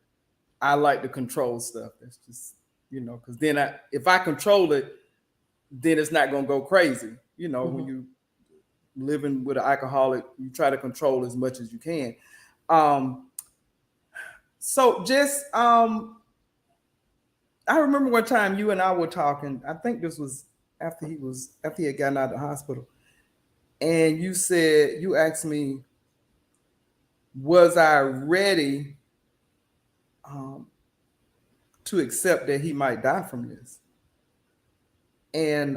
I like to control stuff. It's just, because then if I control it, then it's not going to go crazy. Mm-hmm. When you living with an alcoholic, you try to control as much as you can. So just, I remember one time you and I were talking. I think this was after he had gotten out of the hospital, and you asked me, was I ready to accept that he might die from this? And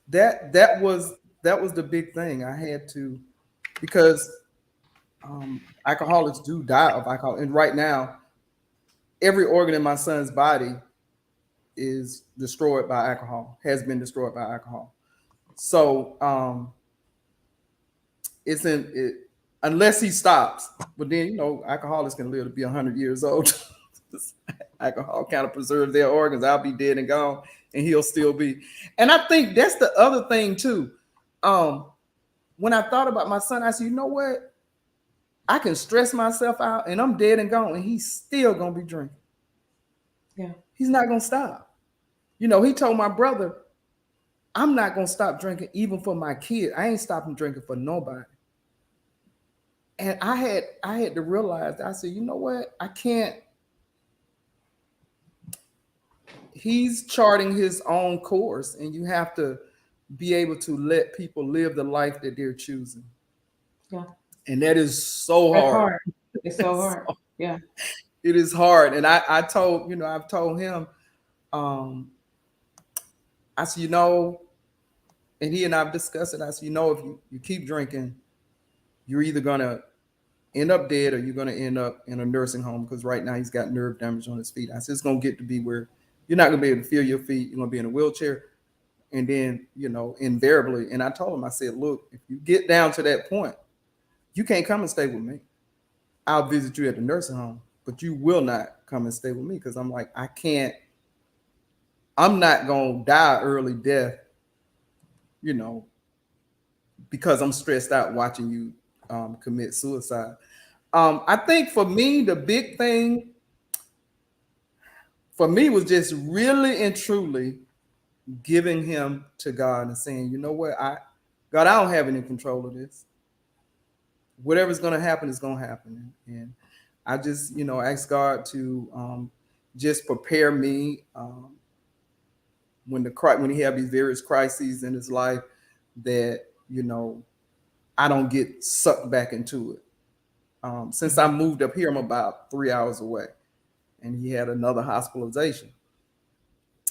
that was the big thing. I had to, because alcoholics do die of alcohol, and right now, every organ in my son's body is destroyed by alcohol, has been destroyed by alcohol. So unless he stops, but then alcoholics can live to be 100 years old. Alcohol kind of preserves their organs. I'll be dead and gone, and he'll still be. And I think that's the other thing too. When I thought about my son, I said, you know what? I can stress myself out, and I'm dead and gone, and he's still gonna be drinking. Yeah, he's not gonna stop. He told my brother, I'm not gonna stop drinking even for my kid. I ain't stopping drinking for nobody. And I had to realize, I said, you know what? I can't. He's charting his own course, and you have to be able to let people live the life that they're choosing. Yeah. And that is so hard. It's so hard. Yeah. It is hard. And I've told him, I said, and he and I've discussed it. I said, if you keep drinking, you're either gonna end up dead or you're gonna end up in a nursing home, because right now he's got nerve damage on his feet. I said, it's gonna get to be where you're not gonna be able to feel your feet. You're gonna be in a wheelchair. And then, invariably, and I told him, I said, look, if you get down to that point, you can't come and stay with me. I'll visit you at the nursing home, but you will not come and stay with me, because I'm like, I'm not going to die early death, because I'm stressed out watching you commit suicide. I think for me, the big thing for me was just really and truly giving him to God and saying, you know what, God, I don't have any control of this. Whatever's going to happen is going to happen. And I just, ask God to just prepare me when he have these various crises in his life, that, I don't get sucked back into it. Since I moved up here, I'm about 3 hours away, and he had another hospitalization.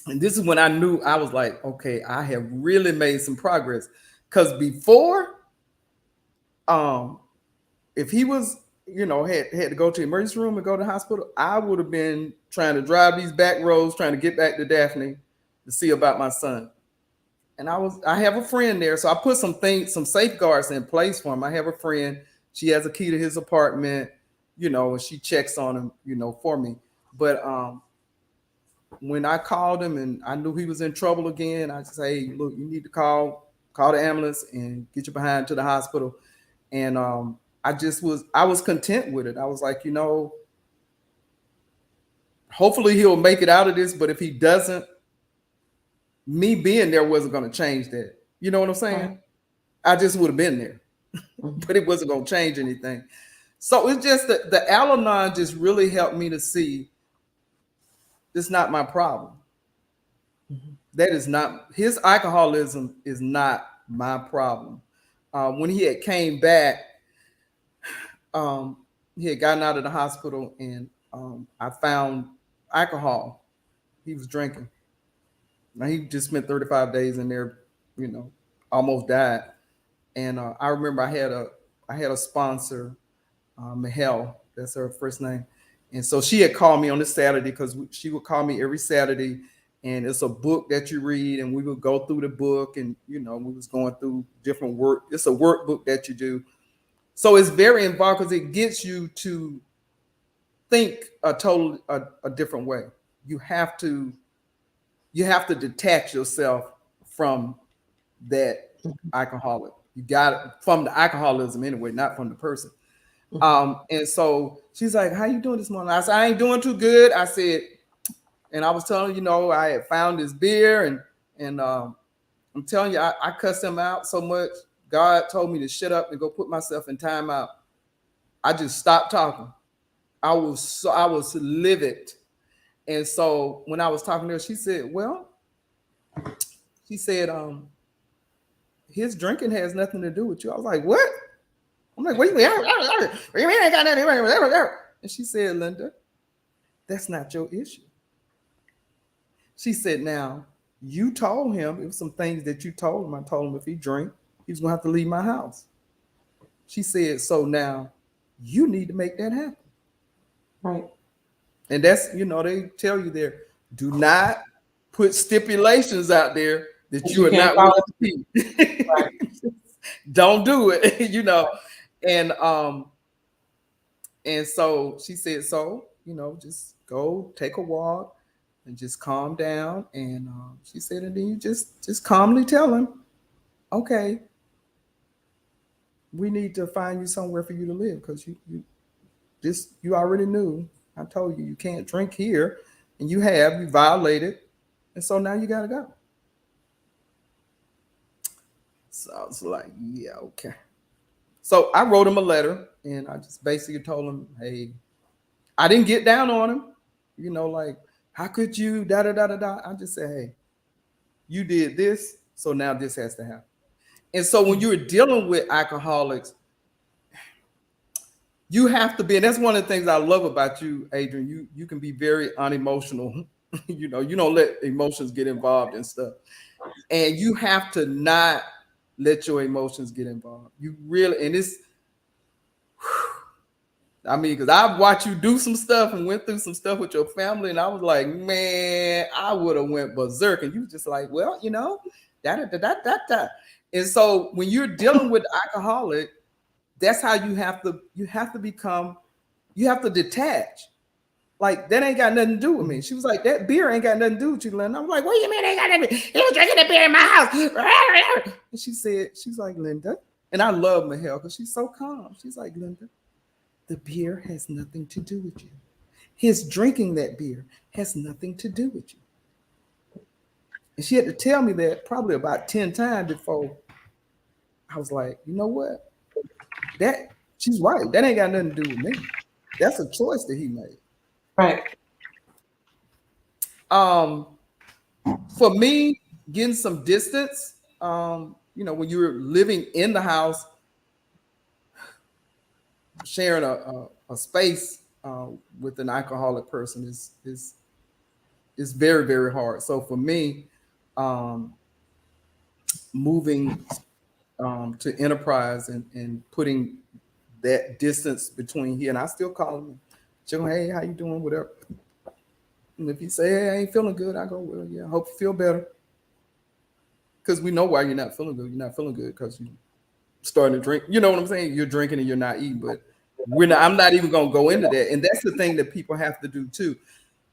And this is when I knew, I was like, okay, I have really made some progress. Because before, if he was, had to go to the emergency room and go to the hospital, I would have been trying to drive these back roads, trying to get back to Daphne to see about my son. And I have a friend there, so I put some safeguards in place for him. I have a friend, she has a key to his apartment, and she checks on him, for me. But when I called him and I knew he was in trouble again, I say, hey, look, you need to call the ambulance and get you behind to the hospital. And I was content with it. I was like, hopefully he'll make it out of this, but if he doesn't, me being there wasn't going to change that. You know what I'm saying? Right. I just would have been there, but it wasn't going to change anything. So it's just that the Alumni just really helped me to see it's not my problem. Mm-hmm. That is not, his alcoholism is not my problem. When he had came back, he had gotten out of the hospital, and I found alcohol. He was drinking. Now, he just spent 35 days in there, almost died. And I remember I had a sponsor, Mahel, that's her first name. And so she had called me on this Saturday, because she would call me every Saturday. And it's a book that you read, and we would go through the book, and, we was going through different work. It's a workbook that you do. So it's very involved, because it gets you to think a different way. You have to detach yourself from that alcoholic. You got it from the alcoholism anyway, not from the person. And so she's like, how you doing this morning? I said, I ain't doing too good. I said, and I was telling I had found this beer, and I'm telling you, I cussed him out so much. God told me to shut up and go put myself in timeout. I just stopped talking. I was livid. And so when I was talking to her, she said, his drinking has nothing to do with you. I was like, what? I'm like, what do you mean? What do you mean I got nothing? And she said, Linda, that's not your issue. She said, now, you told him, it was some things that you told him. I told him if he drank, he was going to have to leave my house. She said, so now you need to make that happen. Right. And that's, they tell you there, do not put stipulations out there that you are not willing to keep. Right. Don't do it, And so she said, so, just go take a walk and just calm down. And she said, and then you just calmly tell him, okay, we need to find you somewhere for you to live, because you already knew. I told you can't drink here, and you violated, and so now you got to go. So I was like, yeah, okay. So I wrote him a letter, and I just basically told him, hey, I didn't get down on him, like, how could you, da-da-da-da-da. I just said, hey, you did this, so now this has to happen. And so when you're dealing with alcoholics, you have to be, and that's one of the things I love about you, Adrienne. You can be very unemotional. You don't let emotions get involved and stuff. And you have to not let your emotions get involved. You really, and it's, because I've watched you do some stuff and went through some stuff with your family, and I was like, man, I would have went berserk. And you was just like, well, da. And so when you're dealing with alcoholic, that's how you have to become, you have to detach. Like, that ain't got nothing to do with me. She was like, that beer ain't got nothing to do with you, Linda. I'm like, what do you mean ain't got nothing? He was drinking the beer in my house. And she's like, Linda, and I love Mahel because she's so calm. She's like, Linda, the beer has nothing to do with you. His drinking that beer has nothing to do with you. And she had to tell me that probably about 10 times before I was like, you know what? That she's right. That ain't got nothing to do with me. That's a choice that he made. Right. Um, for me, getting some distance, when you're living in the house, sharing a space with an alcoholic person is very, very hard. So for me, um, moving to enterprise and putting that distance between here, and I still call him, Joe, hey, how you doing? Whatever. And if you say, hey, I ain't feeling good, I go, well, yeah, I hope you feel better. Because we know why you're not feeling good. You're not feeling good because you starting to drink. You know what I'm saying? You're drinking and you're not eating, but I'm not even gonna go into that. And that's the thing that people have to do too.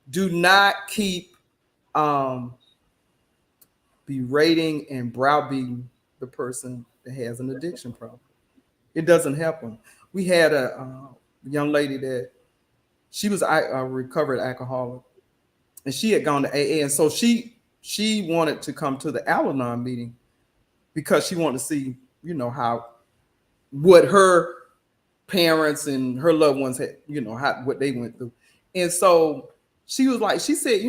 Do not keep berating and browbeating the person that has an addiction problem. It doesn't help them. We had a young lady that she was a recovered alcoholic, and she had gone to AA, and so she wanted to come to the Alumni meeting because she wanted to see, how what her parents and her loved ones had, what they went through. And so she was like, she said,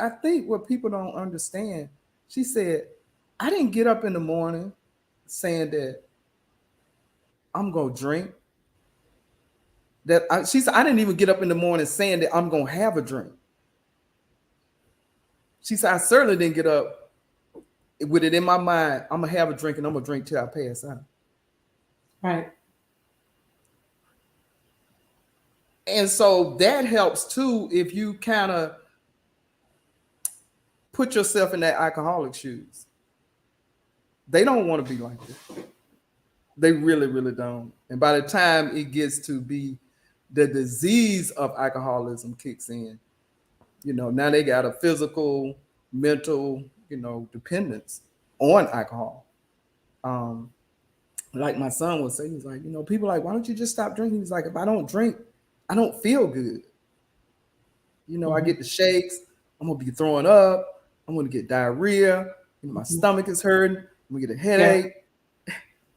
I think what people don't understand, she said, I didn't get up in the morning saying that I'm gonna drink. She said, I didn't even get up in the morning saying that I'm gonna have a drink. She said, I certainly didn't get up with it in my mind, I'm gonna have a drink and I'm gonna drink till I pass out. Right. And so that helps too if you kind of put yourself in that alcoholic shoes. They don't want to be like this. They really, really don't. And by the time it gets to be the disease of alcoholism kicks in, now they got a physical, mental, dependence on alcohol. Like my son would say, he's like, people are like, why don't you just stop drinking? He's like, if I don't drink, I don't feel good. I get the shakes. I'm gonna be throwing up. I'm gonna get diarrhea. My stomach is hurting. I'm gonna get a headache.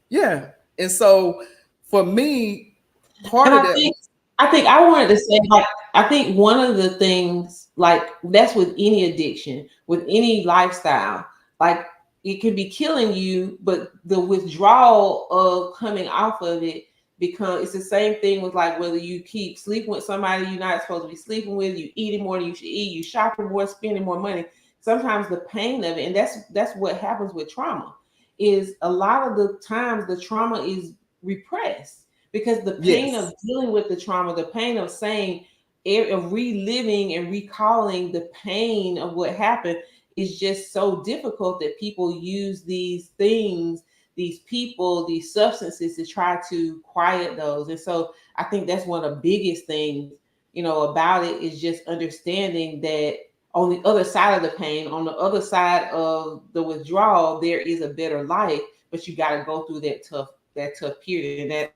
Yeah. And so for me, part And of that I think I wanted to say, like, I think one of the things, like, that's with any addiction, with any lifestyle, like, it can be killing you, but the withdrawal of coming off of it it's the same thing with, like, whether you keep sleeping with somebody you're not supposed to be sleeping with, you eating more than you should eat, you shopping more, spending more money. Sometimes the pain of it, and that's what happens with trauma, is a lot of the times the trauma is repressed because the pain of dealing with the trauma, the pain of of reliving and recalling the pain of what happened is just so difficult that people use these things, these people, these substances to try to quiet those. And so I think that's one of the biggest things, about it is just understanding that on the other side of the pain, on the other side of the withdrawal, there is a better life, but you got to go through that tough period. And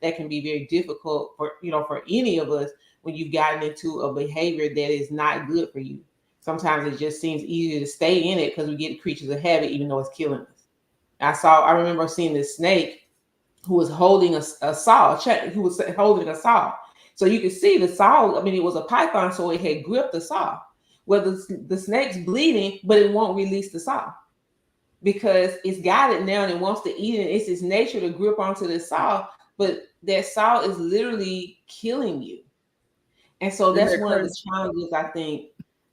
that can be very difficult for any of us when you've gotten into a behavior that is not good for you. Sometimes it just seems easier to stay in it because we get creatures of habit, even though it's killing us. I remember seeing this snake who was holding a saw, who was holding a saw. So you could see the saw, it was a python, so it had gripped the saw. Well, the snake's bleeding, but it won't release the saw because it's got it now and it wants to eat it. It's its nature to grip onto the saw, but that saw is literally killing you. And so that's one of the challenges, I think,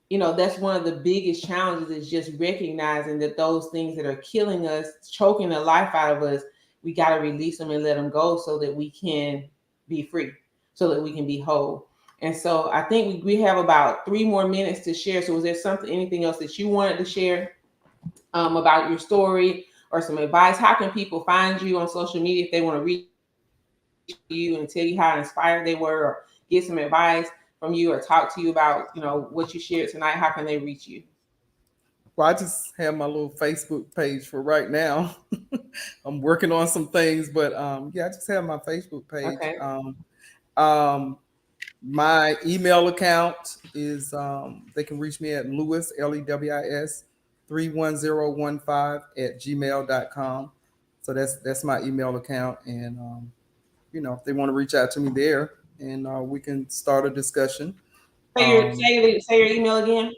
that's one of the biggest challenges is just recognizing that those things that are killing us, choking the life out of us, we got to release them and let them go so that we can be free, so that we can be whole. And so I think we have about 3 more minutes to share. So is there anything else that you wanted to share about your story or some advice? How can people find you on social media if they want to reach you and tell you how inspired they were or get some advice from you or talk to you about, what you shared tonight? How can they reach you? Well, I just have my little Facebook page for right now. I'm working on some things, but I just have my Facebook page. Okay. My email account is they can reach me at Lewis, Lewis 31015 at gmail.com. So that's my email account. And, if they want to reach out to me there, and we can start a discussion. Say your email again.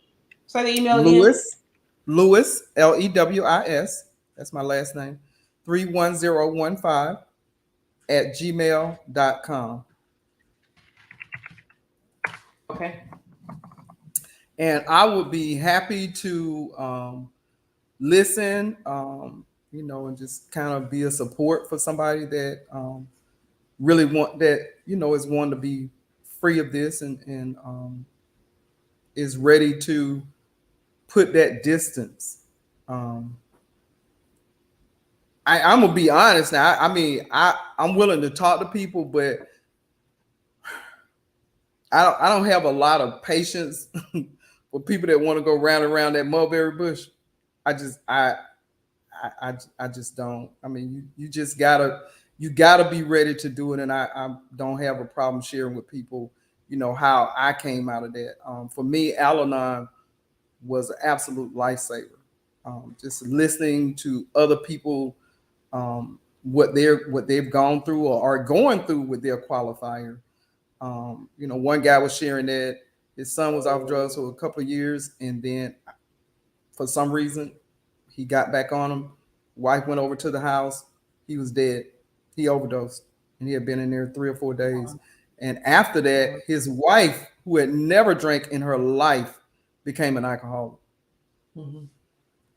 Say the email again. Lewis, Lewis. That's my last name. 31015 at gmail.com. Okay. And I would be happy to listen, and just kind of be a support for somebody that really is wanting to be free of this, and is ready to put that distance. I'm gonna be honest now. I'm willing to talk to people, but I don't have a lot of patience for people that want to go round and around that mulberry bush. I just don't. I mean, you just gotta be ready to do it, and I don't have a problem sharing with people, how I came out of that. For me, Alumni was an absolute lifesaver. Just listening to other people, what they've gone through or are going through with their qualifier. One guy was sharing that his son was off drugs for a couple of years, and then for some reason he got back on them. Wife went over to the house. He was dead. He overdosed, and he had been in there 3 or 4 days. And after that, his wife, who had never drank in her life, became an alcoholic. Mm-hmm.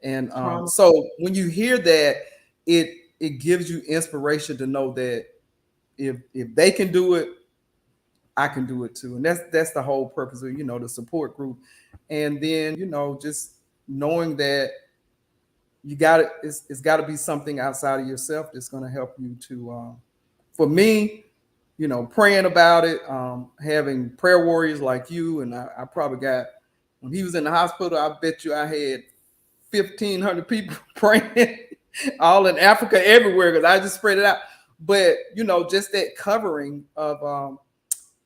And so when you hear that, it gives you inspiration to know that if they can do it, I can do it too. And that's the whole purpose of, the support group. And then, just knowing that it's got to be something outside of yourself that's going to help you to, for me, praying about it, having prayer warriors like you. And I probably got, when he was in the hospital, I bet you I had 1,500 people praying all in Africa, everywhere, because I just spread it out. But, just that covering of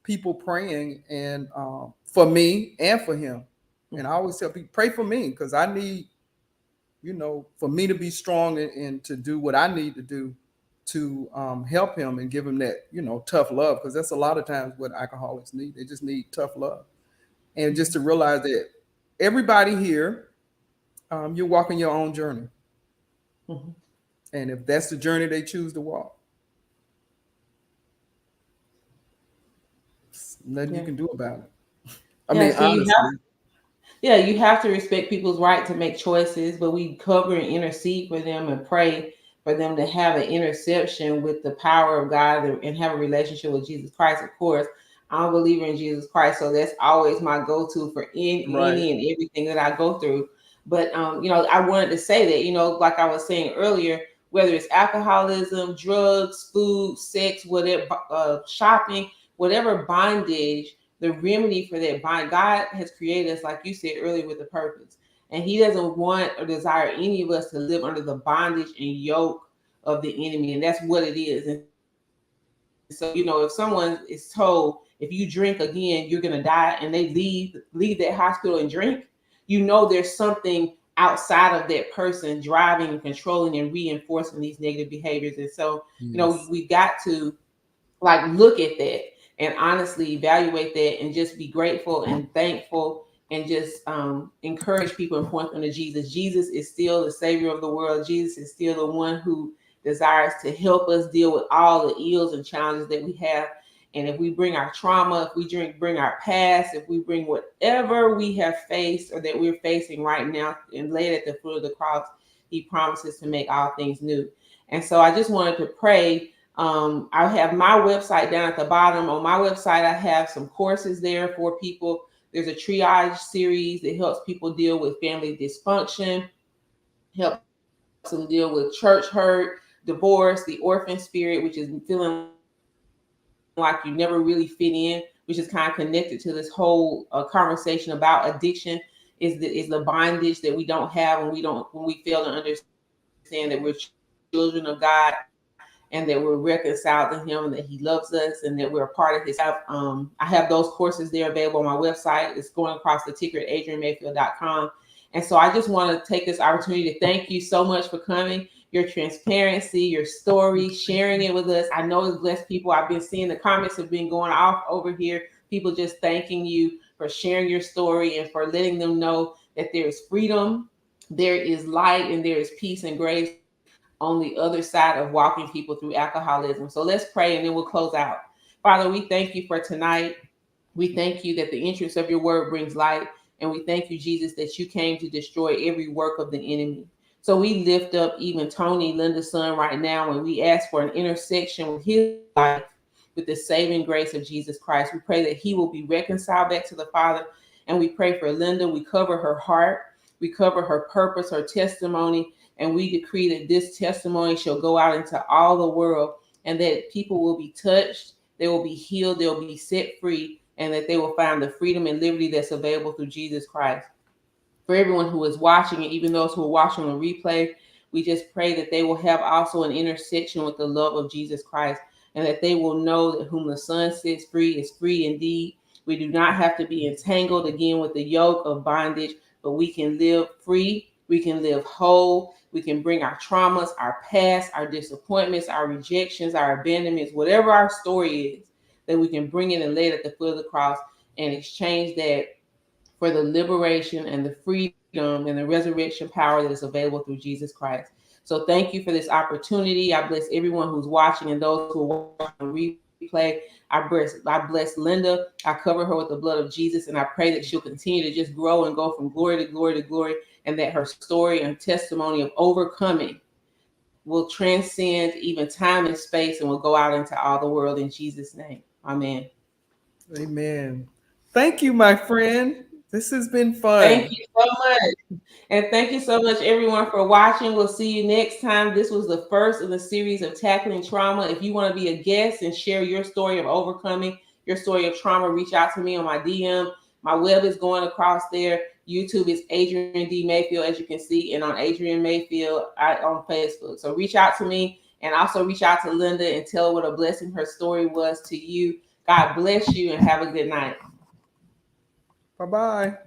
people praying, and for me and for him. And I always tell people, pray for me, because I need, for me to be strong and to do what I need to do to help him and give him that, tough love, because that's a lot of times what alcoholics need. They just need tough love. And just to realize that everybody here, you're walking your own journey. Mm-hmm. And if that's the journey they choose to walk, nothing you can do about it. I mean, honestly. You have to respect people's right to make choices, but we cover and intercede for them and pray for them to have an interception with the power of God and have a relationship with Jesus Christ. Of course, I'm a believer in Jesus Christ, so that's always my go-to for any and everything that I go through. But I wanted to say that, like I was saying earlier, whether it's alcoholism, drugs, food, sex, whatever, shopping, whatever bondage, the remedy for that bind, God has created us, like you said earlier, with a purpose. And he doesn't want or desire any of us to live under the bondage and yoke of the enemy. And that's what it is. And so, if someone is told, if you drink again, you're going to die, and they leave that hospital and drink, there's something outside of that person driving and controlling and reinforcing these negative behaviors. And so, we got to look at that and honestly evaluate that, and just be grateful and thankful, and just encourage people and point them to Jesus. Jesus is still the Savior of the world. Jesus is still the one who desires to help us deal with all the ills and challenges that we have. And if we bring our trauma, if we bring our past, if we bring whatever we have faced or that we're facing right now and lay it at the foot of the cross, he promises to make all things new. And so I just wanted to pray. I have my website down at the bottom. On my website, I have some courses there for people. There's a triage series that helps people deal with family dysfunction, helps them deal with church hurt, divorce, the orphan spirit, which is feeling like you never really fit in, which is kind of connected to this whole conversation about addiction, is the bondage that we don't have when we fail to understand that we're children of God, and that we're reconciled to him, and that he loves us, and that we're a part of his life. I have those courses there available on my website. It's going across the ticker at adriennemayfield.com. And so I just want to take this opportunity to thank you so much for coming, your transparency, your story, sharing it with us. I know it's blessed people. I've been seeing the comments have been going off over here. People just thanking you for sharing your story and for letting them know that there is freedom, there is light, and there is peace and grace on the other side of walking people through alcoholism. So let's pray and then we'll close out. Father, we thank you for tonight. We thank you that the entrance of your word brings light. And we thank you, Jesus, that you came to destroy every work of the enemy. So we lift up even Tony, Linda's son, right now, and we ask for an intersection with his life with the saving grace of Jesus Christ. We pray that he will be reconciled back to the Father. And we pray for Linda. We cover her heart. We cover her purpose, her testimony. And we decree that this testimony shall go out into all the world and that people will be touched, they will be healed, they'll be set free, and that they will find the freedom and liberty that's available through Jesus Christ. For everyone who is watching, and even those who are watching on replay, we just pray that they will have also an intersection with the love of Jesus Christ, and that they will know that whom the Son sets free is free indeed. We do not have to be entangled again with the yoke of bondage, but we can live free, we can live whole, we can bring our traumas, our past, our disappointments, our rejections, our abandonments, whatever our story is, that we can bring it and lay it at the foot of the cross and exchange that for the liberation and the freedom and the resurrection power that is available through Jesus Christ. So thank you for this opportunity. I bless everyone who's watching and those who are watching on replay. I bless Linda. I cover her with the blood of Jesus, and I pray that she'll continue to just grow and go from glory to glory to glory, and that her story and testimony of overcoming will transcend even time and space and will go out into all the world in Jesus' name. Amen. Amen. Thank you, my friend. This has been fun. Thank you so much. And thank you so much, everyone, for watching. We'll see you next time. This was the first in the series of Tackling Trauma. If you want to be a guest and share your story of overcoming, your story of trauma, reach out to me on my DM. My web is going across there. YouTube is Adrienne D. Mayfield, as you can see, and on Adrienne Mayfield on Facebook. So reach out to me, and also reach out to Linda and tell her what a blessing her story was to you. God bless you, and have a good night. Bye-bye.